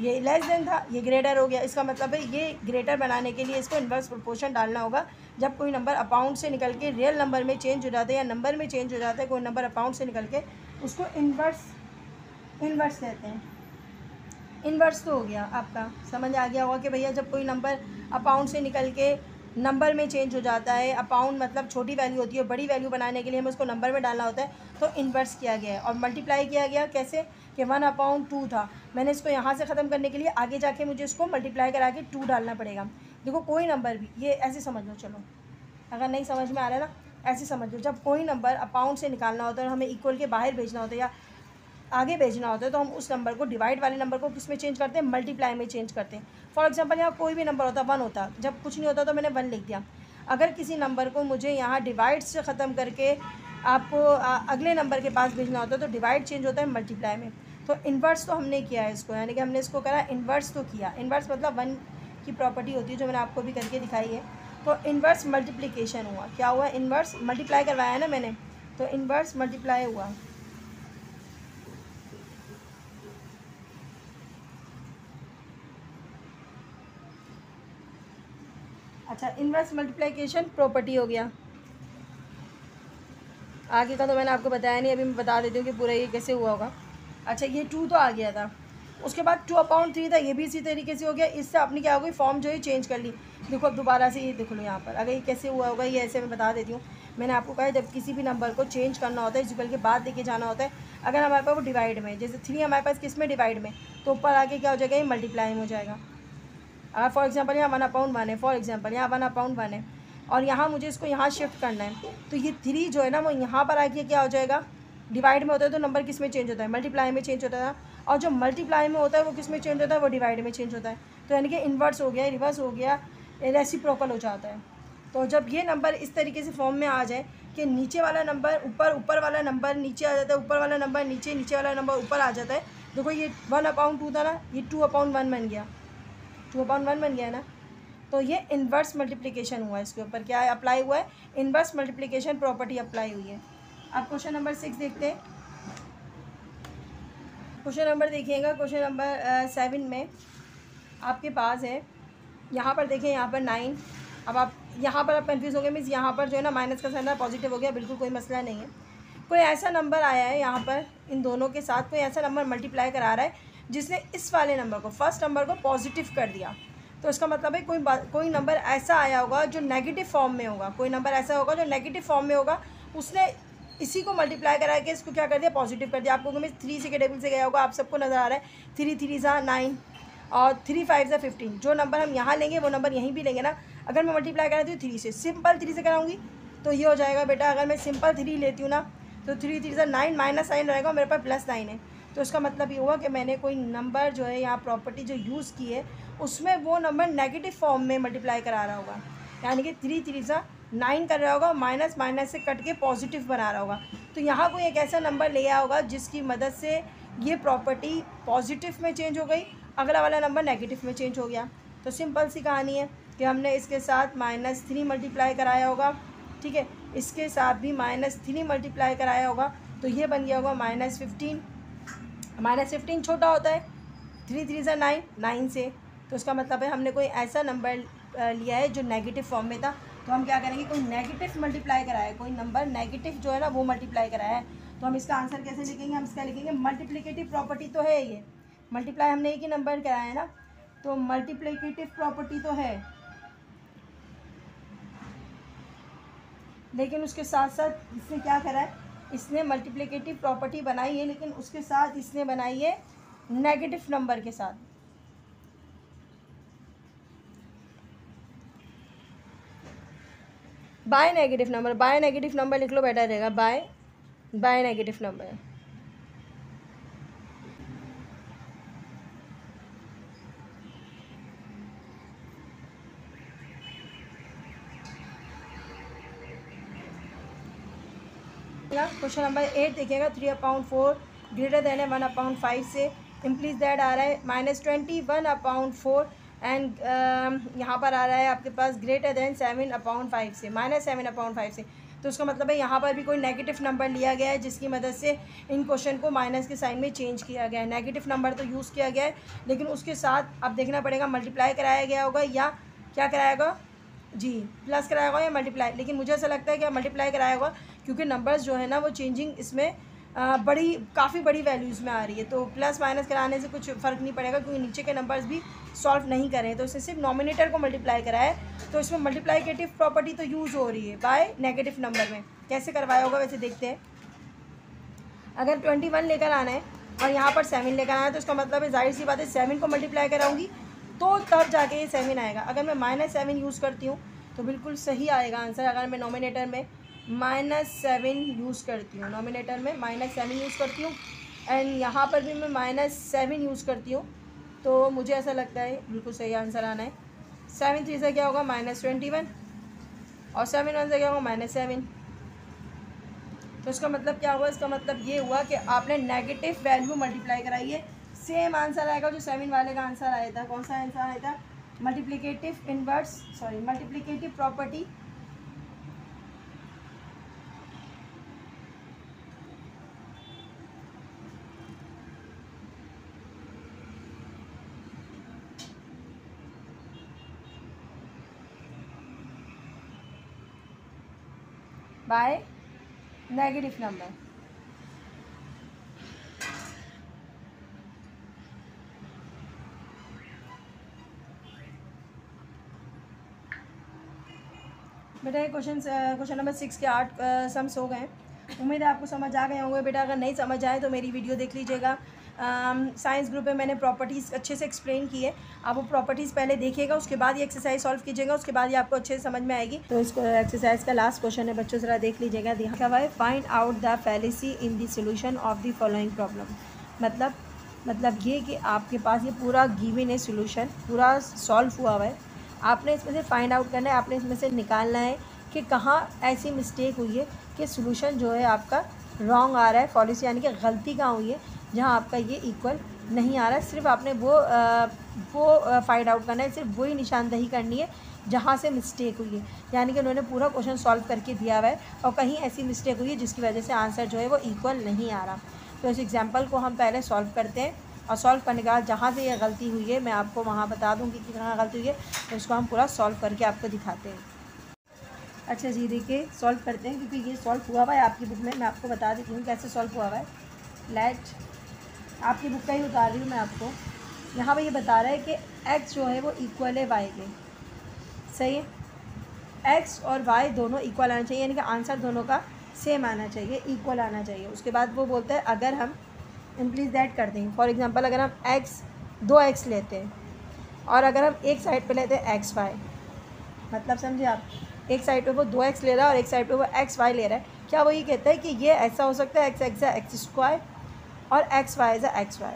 ये लेस देन था, ये ग्रेटर हो गया। इसका मतलब है ये ग्रेटर बनाने के लिए इसको इन्वर्स प्रोपोर्शन डालना होगा। जब कोई नंबर अपाउंड से निकल के रियल नंबर में चेंज हो जाता है या नंबर में चेंज हो जाता है, कोई नंबर अपाउंड से निकल के, उसको इन्वर्स कहते हैं। इन्वर्स तो हो गया, आपका समझ आ गया होगा कि भैया जब कोई नंबर अपाउंड से निकल के नंबर में चेंज हो जाता है, अपाउंड मतलब छोटी वैल्यू होती है, बड़ी वैल्यू बनाने के लिए हमें उसको नंबर में डालना होता है, तो इन्वर्स किया गया है। और मल्टीप्लाई किया गया कैसे, कि 1/2 था, मैंने इसको यहाँ से ख़त्म करने के लिए आगे जाके मुझे इसको मल्टीप्लाई करा के 2 डालना पड़ेगा। देखो कोई नंबर भी, ये ऐसे समझ लो, चलो अगर नहीं समझ में आ रहा है ना ऐसे समझ लो, जब कोई नंबर अपाउंड से निकालना होता है और हमें इक्वल के बाहर भेजना होता है या आगे भेजना होता है, तो हम उस नंबर को, डिवाइड वाले नंबर को किस में चेंज करते हैं, मल्टीप्लाई में चेंज करते हैं। फॉर एग्जांपल यहाँ कोई भी नंबर होता, 1 होता, जब कुछ नहीं होता तो मैंने 1 लिख दिया। अगर किसी नंबर को मुझे यहाँ डिवाइड से ख़त्म करके आपको अगले नंबर के पास भेजना होता है तो डिवाइड चेंज होता है मल्टीप्लाई में। तो इन्वर्स तो हमने किया है इसको, यानी कि हमने इसको करा इन्वर्स तो किया। इन्वर्स मतलब 1 की प्रॉपर्टी होती है जो मैंने आपको भी करके दिखाई है। तो इन्वर्स मल्टीप्लिकेशन हुआ, क्या हुआ, इन्वर्स मल्टीप्लाई करवाया है ना मैंने, तो इन्वर्स मल्टीप्लाई हुआ। अच्छा, इन्वर्स मल्टीप्लिकेशन प्रॉपर्टी हो गया। आगे का तो मैंने आपको बताया नहीं, अभी मैं बता देती हूँ कि पूरा ये कैसे हुआ होगा। अच्छा, ये 2 तो आ गया था, उसके बाद 2/3 था, ये भी इसी तरीके से हो गया। इससे अपनी क्या हो गई, फॉर्म जो है चेंज कर ली। देखो अब दोबारा से ये देख लो यहाँ पर, अगर ये कैसे हुआ होगा ये ऐसे मैं बता देती हूँ। मैंने आपको कहा जब किसी भी नंबर को चेंज करना होता है, इक्वल के बाद लेके जाना होता है, अगर हमारे पास वो डिवाइड में, जैसे 3 हमारे पास किस में, डिवाइड में, तो ऊपर आके क्या हो जाएगा, ये मल्टीप्लाई में हो जाएगा। अगर फॉर एग्जांपल यहाँ 1/1 है, फॉर एग्जांपल यहाँ 1/1 है, और यहाँ मुझे इसको यहाँ शिफ्ट करना है, तो ये 3 जो है ना वो यहाँ पर आके क्या हो जाएगा, डिवाइड में होता है तो नंबर किस में चेंज होता है, मल्टीप्लाई में चेंज होता है। और जो मल्टीप्लाई में होता है वो किस में चेंज होता है, वो डिवाइड में चेंज होता है। तो यानी कि इन्वर्स हो गया, रिवर्स हो गया, रेसिप्रोकल हो जाता है। तो जब ये नंबर इस तरीके से फॉर्म में आ जाए कि नीचे वाला नंबर ऊपर, ऊपर वाला नंबर नीचे आ जाता है, ऊपर वाला नंबर नीचे, नीचे वाला नंबर ऊपर आ जाता है। देखो ये 1/2 था ना, ये 2/1 बन गया, 2/1 बन गया है ना। तो ये इन्वर्स मल्टीप्लिकेशन हुआ है, इसके ऊपर क्या है अप्लाई हुआ है, इन्वर्स मल्टीप्लिकेशन प्रॉपर्टी अप्लाई हुई है। अब क्वेश्चन नंबर 6 देखते हैं। क्वेश्चन नंबर देखिएगा, क्वेश्चन नंबर 7 में आपके पास है, यहाँ पर देखें, यहाँ पर 9। अब आप यहाँ पर आप कन्फ्यूज़ हो गए, मीन्स यहाँ पर जो है ना माइनस का साइन पॉजिटिव हो गया, बिल्कुल कोई मसला नहीं है। कोई ऐसा नंबर आया है यहाँ पर, इन दोनों के साथ कोई ऐसा नंबर मल्टीप्लाई करा रहा है जिसने इस वाले नंबर को, फर्स्ट नंबर को पॉजिटिव कर दिया। तो इसका मतलब है कोई नंबर ऐसा आया होगा जो नेगेटिव फॉर्म में होगा, कोई नंबर ऐसा होगा जो नेगेटिव फॉर्म में होगा, उसने इसी को मल्टीप्लाई करा के इसको क्या कर दिया, पॉजिटिव कर दिया। आपको मैं 3 से के टेबल से गया होगा, आप सबको नज़र आ रहा है, 3 3 सा 9 और 3 5 सा 15। जो नंबर हम यहाँ लेंगे वो नंबर यहीं भी लेंगे ना। अगर मैं मल्टीप्लाई कराती हूँ 3 से, सिंपल 3 से कराऊंगी तो ये हो जाएगा बेटा। अगर मैं सिंपल 3 लेती हूँ ना तो 3 3 सा 9, माइनस साइन रहेगा, मेरे पास +9 है। तो इसका मतलब ये हुआ कि मैंने कोई नंबर जो है यहाँ प्रॉपर्टी जो यूज़ की है उसमें वो नंबर नेगेटिव फॉर्म में मल्टीप्लाई करा रहा होगा, यानी कि 3 3 सा 9 कर रहा होगा, माइनस माइनस से कट के पॉजिटिव बना रहा होगा। तो यहाँ कोई एक ऐसा नंबर ले आया होगा जिसकी मदद से ये प्रॉपर्टी पॉजिटिव में चेंज हो गई, अगला वाला नंबर नेगेटिव में चेंज हो गया। तो सिंपल सी कहानी है कि हमने इसके साथ -3 मल्टीप्लाई कराया होगा, ठीक है, इसके साथ भी -3 मल्टीप्लाई कराया होगा, तो ये बन गया होगा -15। -15 छोटा होता है 3 3 सा 9, 9 से। तो उसका मतलब है हमने कोई ऐसा नंबर लिया है जो नेगेटिव फॉर्म में था। तो हम क्या करेंगे, कोई नेगेटिव मल्टीप्लाई कराया है, कोई नंबर नेगेटिव जो है ना वो मल्टीप्लाई कराया है। तो हम इसका आंसर कैसे लिखेंगे, हम इसका लिखेंगे मल्टीप्लिकेटिव प्रॉपर्टी तो है ये, मल्टीप्लाई हमने एक ही नंबर कराया है ना, तो मल्टीप्लिकेटिव प्रॉपर्टी तो है, लेकिन उसके साथ साथ इसने क्या करा है, इसने मल्टीप्लिकेटिव प्रॉपर्टी बनाई है, लेकिन उसके साथ इसने बनाई है नेगेटिव नंबर के साथ। By negative number, by negative number लिख लो, बेटर रहेगा, by negative number. Question number 8 देखिएगा, 3/4 ग्रेटर देन है 1/5 से, इम्प्लीज दैट आ रहा है -21/4 एंड यहाँ पर आ रहा है आपके पास ग्रेटर देन 7/5 से, -7/5 से। तो उसका मतलब है यहाँ पर भी कोई नेगेटिव नंबर लिया गया है जिसकी मदद से इन क्वेश्चन को माइनस के साइन में चेंज किया गया है। नेगेटिव नंबर तो यूज़ किया गया है, लेकिन उसके साथ अब देखना पड़ेगा मल्टीप्लाई कराया गया होगा या क्या कराया होगा, जी प्लस कराया होगा या मल्टीप्लाई। लेकिन मुझे ऐसा लगता है कि मल्टीप्लाई कराया होगा, क्योंकि नंबर्स जो है ना वो चेंजिंग इसमें काफ़ी बड़ी वैल्यूज़ में आ रही है। तो प्लस माइनस कराने से कुछ फ़र्क नहीं पड़ेगा, क्योंकि नीचे के नंबर्स भी सॉल्व नहीं करें, तो इसने सिर्फ नॉमिनेटर को मल्टीप्लाई कराया है। तो इसमें मल्टीप्लाइकेटिव प्रॉपर्टी तो यूज़ हो रही है बाय नेगेटिव नंबर में। कैसे करवाया होगा वैसे देखते हैं। अगर 21 लेकर आना है और यहाँ पर 7 लेकर आना है, तो उसका मतलब है जाहिर सी बात है 7 को मल्टीप्लाई कराऊंगी तो तब जाके ये 7 आएगा। अगर मैं -7 यूज़ करती हूँ तो बिल्कुल सही आएगा आंसर। अगर मैं नॉमिनेटर में -7 यूज़ करती हूँ, नॉमिनेटर में -7 यूज़ करती हूँ एंड यहाँ पर भी मैं -7 यूज़ करती हूँ, तो मुझे ऐसा लगता है बिल्कुल सही आंसर आना है। 7 3 से क्या होगा -21 और 7 1 से क्या होगा -7। तो इसका मतलब क्या हुआ, इसका मतलब ये हुआ कि आपने नेगेटिव वैल्यू मल्टीप्लाई कराई है, सेम आंसर आएगा जो 7 वाले का आंसर आया था। कौन सा आंसर आया था, multiplicative property by negative number. बेटा ये क्वेश्चन नंबर 6 के 8 सम्स हो गए। उम्मीद है आपको समझ आ गए होंगे। बेटा अगर नहीं समझ आए तो मेरी वीडियो देख लीजिएगा। साइंस ग्रुप में मैंने प्रॉपर्टीज़ अच्छे से एक्सप्लेन की है, आप वो प्रॉपर्टीज़ पहले देखिएगा, उसके बाद ये एक्सरसाइज सॉल्व कीजिएगा, उसके बाद ये आपको अच्छे से समझ में आएगी। तो इस एक्सरसाइज का लास्ट क्वेश्चन है बच्चों, ज़रा देख लीजिएगा। देखा हुआ है, find out the fallacy in the solution of the following problem. मतलब ये कि आपके पास ये पूरा गिवन है, सोल्यूशन पूरा सॉल्व हुआ हुआ है, आपने इसमें से फाइंड आउट करना है, आपने इसमें से निकालना है कि कहाँ ऐसी मिस्टेक हुई है कि सोल्यूशन जो है आपका रॉन्ग आ रहा है, फॉलिसी यानी कि गलती कहाँ हुई है जहाँ आपका ये इक्वल नहीं आ रहा है। सिर्फ आपने वो फाइंड आउट करना है, सिर्फ वही निशानदही करनी है जहाँ से मिस्टेक हुई है। यानी कि उन्होंने पूरा क्वेश्चन सॉल्व करके दिया हुआ है और कहीं ऐसी मिस्टेक हुई है जिसकी वजह से आंसर जो है वो इक्वल नहीं आ रहा। तो इस एग्जाम्पल को हम पहले सॉल्व करते हैं और सॉल्व करने के बाद जहाँ से ये गलती हुई है मैं आपको वहाँ बता दूँगी कि कहाँ गलती हुई है, तो उसको हम पूरा सॉल्व करके आपको दिखाते हैं। अच्छा जी, देखिए सॉल्व करते हैं क्योंकि ये सॉल्व हुआ हुआ है आपकी बुक में। मैं आपको बता देती हूँ कैसे सॉल्व हुआ हुआ है। लेट आपकी बुक का ही उतार रही हूँ मैं आपको। यहाँ पर ये बता रहा है कि x जो है वो इक्वल है y के, सही है। x और y दोनों इक्वल आना चाहिए, यानी कि आंसर दोनों का सेम आना चाहिए, इक्वल आना चाहिए। उसके बाद वो बोलता है अगर हम इम्प्लीज दैट करते हैं, फॉर एग्जांपल अगर हम दो x लेते हैं और अगर हम एक साइड पे लेते हैं xy, मतलब समझे आप, एक साइड पे वो 2x ले रहा है और एक साइड पे वो xy ले रहा है, क्या वो ये कहता है कि ये ऐसा हो सकता है x स्क्वायर और xy इज़ xy।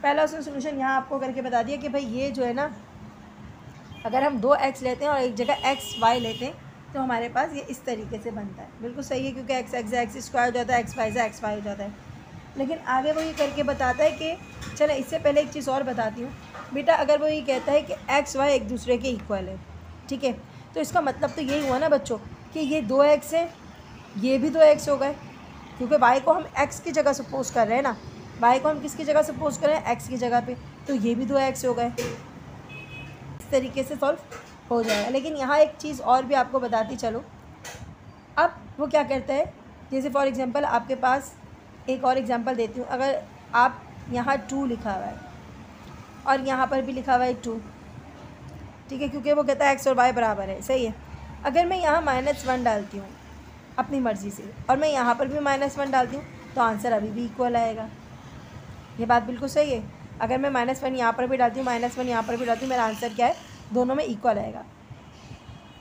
पहला उसने सोल्यूशन यहाँ आपको करके बता दिया कि भाई ये जो है ना, अगर हम 2x लेते हैं और एक जगह xy लेते हैं तो हमारे पास ये इस तरीके से बनता है। बिल्कुल सही है, क्योंकि x स्क्वायर हो जाता है, xy हो जाता है। लेकिन आगे वो ये करके बताता है कि चलो इससे पहले एक चीज़ और बताती हूँ बेटा। अगर वो ये कहता है कि xy एक दूसरे के इक्वल है, ठीक है, तो इसका मतलब तो यही हुआ ना बच्चों कि ये 2x है, ये भी 2x हो गए, क्योंकि y को हम x की जगह सपोज कर रहे हैं ना, y को हम किसकी जगह सपोज कर रहे हैं, x की जगह पे, तो ये भी 2x हो गए। इस तरीके से सॉल्व हो जाएगा। लेकिन यहाँ एक चीज़ और भी आपको बताती चलो। अब वो क्या करता है, जैसे फॉर एग्जांपल आपके पास एक और एग्जांपल देती हूँ। अगर आप यहाँ 2 लिखा हुआ है और यहाँ पर भी लिखा हुआ है 2, ठीक है, क्योंकि वो कहता है x और y बराबर है, सही है। अगर मैं यहाँ -1 डालती हूँ अपनी मर्ज़ी से और मैं यहाँ पर भी -1 डालती हूँ तो आंसर अभी भी इक्वल आएगा। ये बात बिल्कुल सही है। अगर मैं -1 यहाँ पर भी डालती हूँ, -1 यहाँ पर भी डालती हूँ, मेरा आंसर क्या है, दोनों में इक्वल आएगा।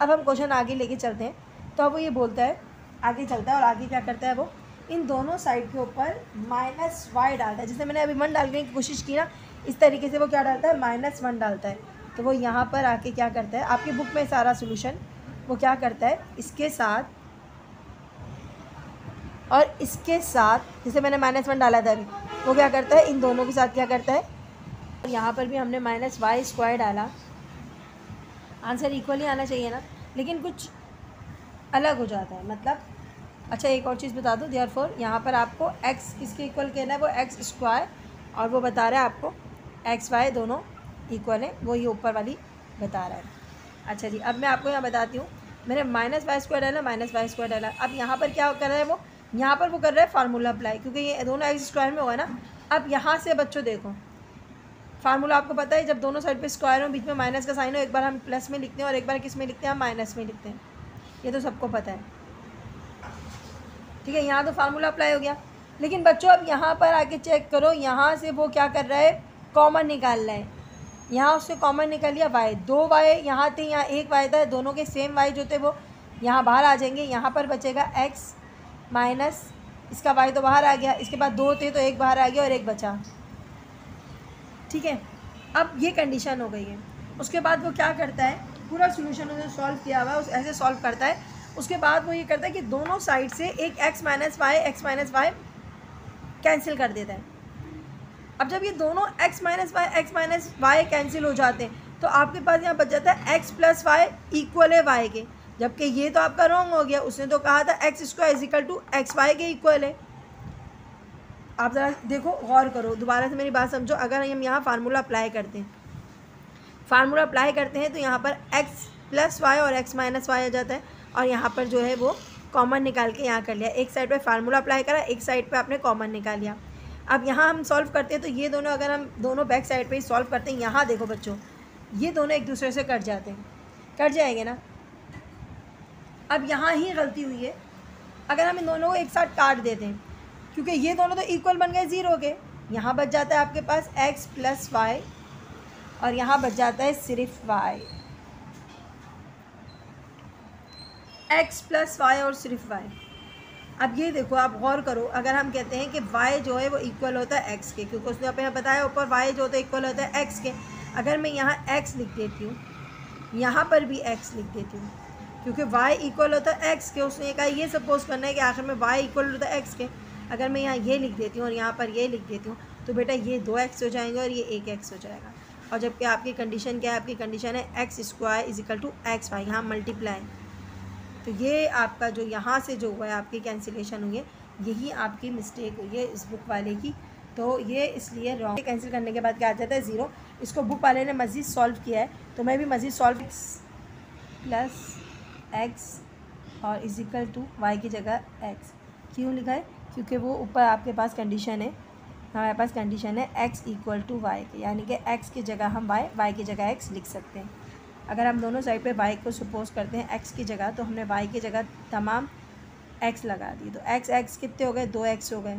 अब हम क्वेश्चन आगे लेके चलते हैं। तो अब वो ये बोलता है, आगे चलता है और आगे क्या करता है, वो इन दोनों साइड के ऊपर -y डालता है। जैसे मैंने अभी 1 डालने की कोशिश की ना, इस तरीके से वो क्या डालता है, -1 डालता है। तो वो यहाँ पर आके क्या करता है, आपकी बुक में सारा सोल्यूशन, वो क्या करता है, इसके साथ और इसके साथ, जैसे मैंने -1 डाला था अभी, वो क्या करता है, इन दोनों के साथ क्या करता है, यहाँ पर भी हमने -y² डाला, आंसर इक्वल ही आना चाहिए ना, लेकिन कुछ अलग हो जाता है। मतलब अच्छा एक और चीज़ बता दूँ, देयरफॉर यहाँ पर आपको x किसके इक्वल कहना है, वो x², और वो बता रहा है आपको xy दोनों इक्वल है, वो ये ऊपर वाली बता रहा है। अच्छा जी, अब मैं आपको यहाँ बताती हूँ। मैंने -y² डाला, -y² डाला। अब यहाँ पर क्या कर रहा है, वो यहाँ पर वो कर रहा है फार्मूला अप्लाई, क्योंकि ये दोनों x² में होगा ना। अब यहाँ से बच्चों देखो, फार्मूला आपको पता है, जब दोनों साइड पे स्क्वायर हो, बीच में माइनस का साइन हो, एक बार हम प्लस में लिखते हैं और एक बार किस में लिखते हैं, हम माइनस में लिखते हैं। ये तो सबको पता है, ठीक है। यहाँ तो फार्मूला अप्लाई हो गया। लेकिन बच्चों अब यहाँ पर आके चेक करो, यहाँ से वो क्या कर रहा है, कॉमन निकाल रहा है। यहाँ उससे कॉमन निकाल लिया y, 2 y यहाँ थे, यहाँ 1 y था, दोनों के सेम y जो थे वो यहाँ बाहर आ जाएंगे। यहाँ पर बचेगा x माइनस इसका y तो बाहर आ गया, इसके बाद 2 थे तो 1 बाहर आ गया और 1 बचा, ठीक है। अब ये कंडीशन हो गई है। उसके बाद वो क्या करता है, पूरा सोल्यूशन उसने सॉल्व किया हुआ है, ऐसे सॉल्व करता है। उसके बाद वो ये करता है कि दोनों साइड से एक x माइनस y कैंसिल कर देता है। अब जब ये दोनों x माइनस y कैंसिल हो जाते हैं तो आपके पास यहाँ बच जाता है x + y इक्वल है y के, जबकि ये तो आपका रॉन्ग हो गया। उसने तो कहा था x² = xy के इक्वल है। आप ज़रा देखो, गौर करो, दोबारा से मेरी बात समझो। अगर हम यहाँ फार्मूला अप्लाई करते हैं तो यहाँ पर x + y और x - y आ जाता है, और यहाँ पर जो है वो कॉमन निकाल के यहाँ कर लिया। एक साइड पे फार्मूला अप्लाई करा, एक साइड पे आपने कॉमन निकाल लिया। अब यहाँ हम सॉल्व करते हैं तो ये दोनों, अगर हम दोनों बैक साइड पे ही सॉल्व करते हैं, यहाँ देखो बच्चों, ये दोनों एक दूसरे से कट जाते हैं, कट जाएंगे ना। अब यहाँ ही गलती हुई है, अगर हम इन दोनों को एक साथ काट देते हैं, क्योंकि ये दोनों तो इक्वल बन गए 0 के, यहाँ बच जाता है आपके पास x प्लस वाई और यहाँ बच जाता है सिर्फ y, x प्लस वाई और सिर्फ y। अब ये देखो, आप गौर करो, अगर हम कहते हैं कि y जो है वो इक्वल होता है x के, क्योंकि उसने अपने बताया ऊपर y जो होता है इक्वल होता है x के, अगर मैं यहाँ x लिख देती हूँ, यहाँ पर भी x लिख देती हूँ, क्योंकि y इक्वल होता है x के, उसने कहा ये सपोज करना है कि आखिर में y इक्वल होता है x के, अगर मैं यहाँ ये लिख देती हूँ और यहाँ पर ये लिख देती हूँ तो बेटा ये 2x हो जाएंगे और ये 1x हो जाएगा। और जबकि आपकी कंडीशन क्या है, आपकी कंडीशन है x square is equal to X Y, यहाँ मल्टीप्लाई, तो ये आपका जो यहाँ से जो हुआ है आपकी कैंसिलेशन हुई है, यही आपकी मिस्टेक हुई है इस बुक वाले की, तो ये इसलिए रॉन्ग। कैंसिल करने के बाद क्या आ जाता है 0, इसको बुक वाले ने मज़ीद सॉल्व किया है, तो मैं भी मज़ीद सॉल्व प्लस एक्स और इज इक्वल टू वाई की जगह x, क्यों लिखा है, क्योंकि वो ऊपर आपके पास कंडीशन है, हमारे पास कंडीशन है x इक्वल टू वाई के, यानी कि x की जगह हम y की जगह x लिख सकते हैं। अगर हम दोनों साइड पे y को सपोज करते हैं x की जगह, तो हमने y की जगह तमाम x लगा दी, तो x कितने हो गए, 2x हो गए,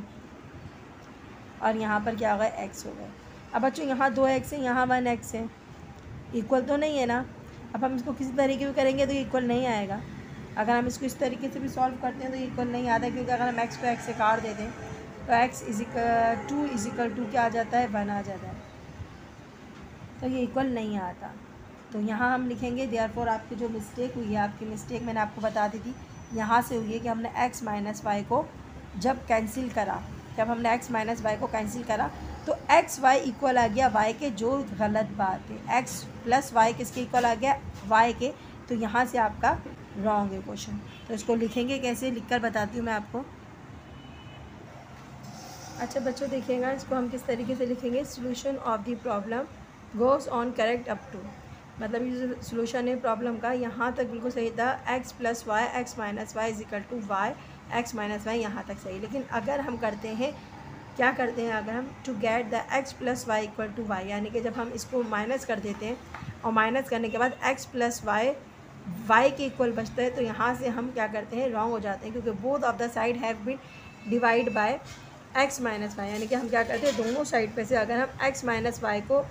और यहाँ पर क्या हो गया, x हो गए। अब बच्चों यहाँ 2x है, यहाँ 1x है, इक्वल तो नहीं है ना। अब हम इसको किसी तरीके भी करेंगे तो इक्वल नहीं आएगा, अगर हम इसको इस तरीके से भी सॉल्व करते हैं तो इक्वल नहीं आता, क्योंकि अगर हम x को x से काट देते हैं तो x इज इक्वल टू क्या आ जाता है, 1 आ जाता है, तो ये इक्वल नहीं आता। तो यहाँ हम लिखेंगे देयरफॉर आपकी जो मिस्टेक हुई है, आपकी मिस्टेक मैंने आपको बता दी थी, यहाँ से हुई है कि हमने x माइनस वाई को जब कैंसिल करा, जब हमने x माइनस वाई को कैंसिल करा तो x y इक्वल आ गया y के, जो गलत बात है, x प्लस वाई किसके इक्वल आ गया, y के, तो यहाँ से आपका रॉन्ग है क्वेश्चन। तो इसको लिखेंगे कैसे, लिखकर बताती हूँ मैं आपको। अच्छा बच्चों देखिएगा, इसको हम किस तरीके से लिखेंगे, solution of the problem goes on correct up to, मतलब ये जो सोल्यूशन है प्रॉब्लम का यहाँ तक बिल्कुल सही था, x plus Y X minus Y is equal to Y X minus Y, यहाँ तक सही। लेकिन अगर हम करते हैं, क्या करते हैं, अगर हम to get the x plus y equal to Y, यानी कि जब हम इसको माइनस कर देते हैं और माइनस करने के बाद x प्लस वाई के इक्वल बचता है, तो यहाँ से हम क्या करते हैं, रॉन्ग हो जाते हैं, क्योंकि both of the side have been divide by x minus Y, यानी कि हम क्या करते हैं, दोनों साइड पे से अगर हम x माइनस वाई को,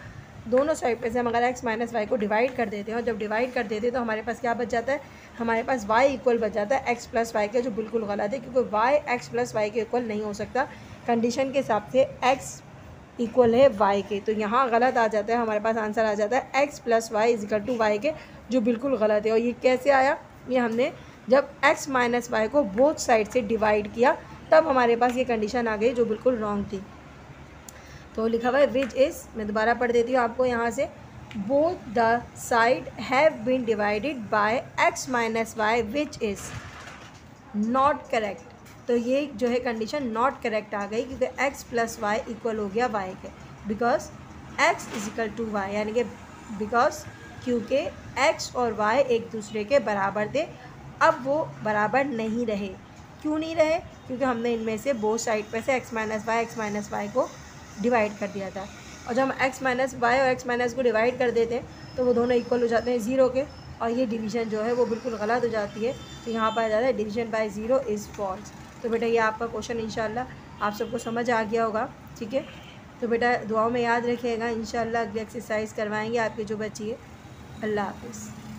दोनों साइड पे से हम अगर x माइनस वाई को डिवाइड कर देते हैं, और जब डिवाइड कर देते हैं तो हमारे पास क्या बच जाता है, हमारे पास y इक्वल बच जाता है x प्लस वाई के, जो बिल्कुल गलत है, क्योंकि y x प्लस वाई के इक्वल नहीं हो सकता, कंडीशन के हिसाब से x इक्वल है y के, तो यहाँ गलत आ जाता है, हमारे पास आंसर आ जाता है x plus Y is equal to Y के, जो बिल्कुल गलत है। और ये कैसे आया, ये हमने जब x माइनस वाई को बोथ साइड से डिवाइड किया तब हमारे पास ये कंडीशन आ गई, जो बिल्कुल रॉन्ग थी। तो लिखा हुआ है विच इज़, मैं दोबारा पढ़ देती हूँ आपको यहाँ से, both the side have been divided by x minus Y which is not correct, तो ये जो है कंडीशन नॉट करेक्ट आ गई, क्योंकि x प्लस वाई इक्वल हो गया y के, because x is equal to Y, यानी कि बिकॉज क्योंकि x और y एक दूसरे के बराबर थे, अब वो बराबर नहीं रहे। क्यों नहीं रहे, क्योंकि हमने इनमें से बोथ साइड पे से x माइनस वाई को डिवाइड कर दिया था, और जब हम x माइनस वाई और x माइनस को डिवाइड कर देते हैं तो वो दोनों इक्वल हो जाते हैं 0 के, और ये डिवीज़न जो है वो बिल्कुल गलत हो जाती है। तो यहाँ पर आ जाता है डिवीज़न बाय 0 इज़ फॉल्स। तो बेटा ये आपका क्वेश्चन इंशाल्लाह आप सबको समझ आ गया होगा, ठीक है। तो बेटा दुआओं में याद रखिएगा, इंशाल्लाह अगली एक्सरसाइज करवाएंगे आपकी जो बच्ची है। अल्लाह हाफ़िज़।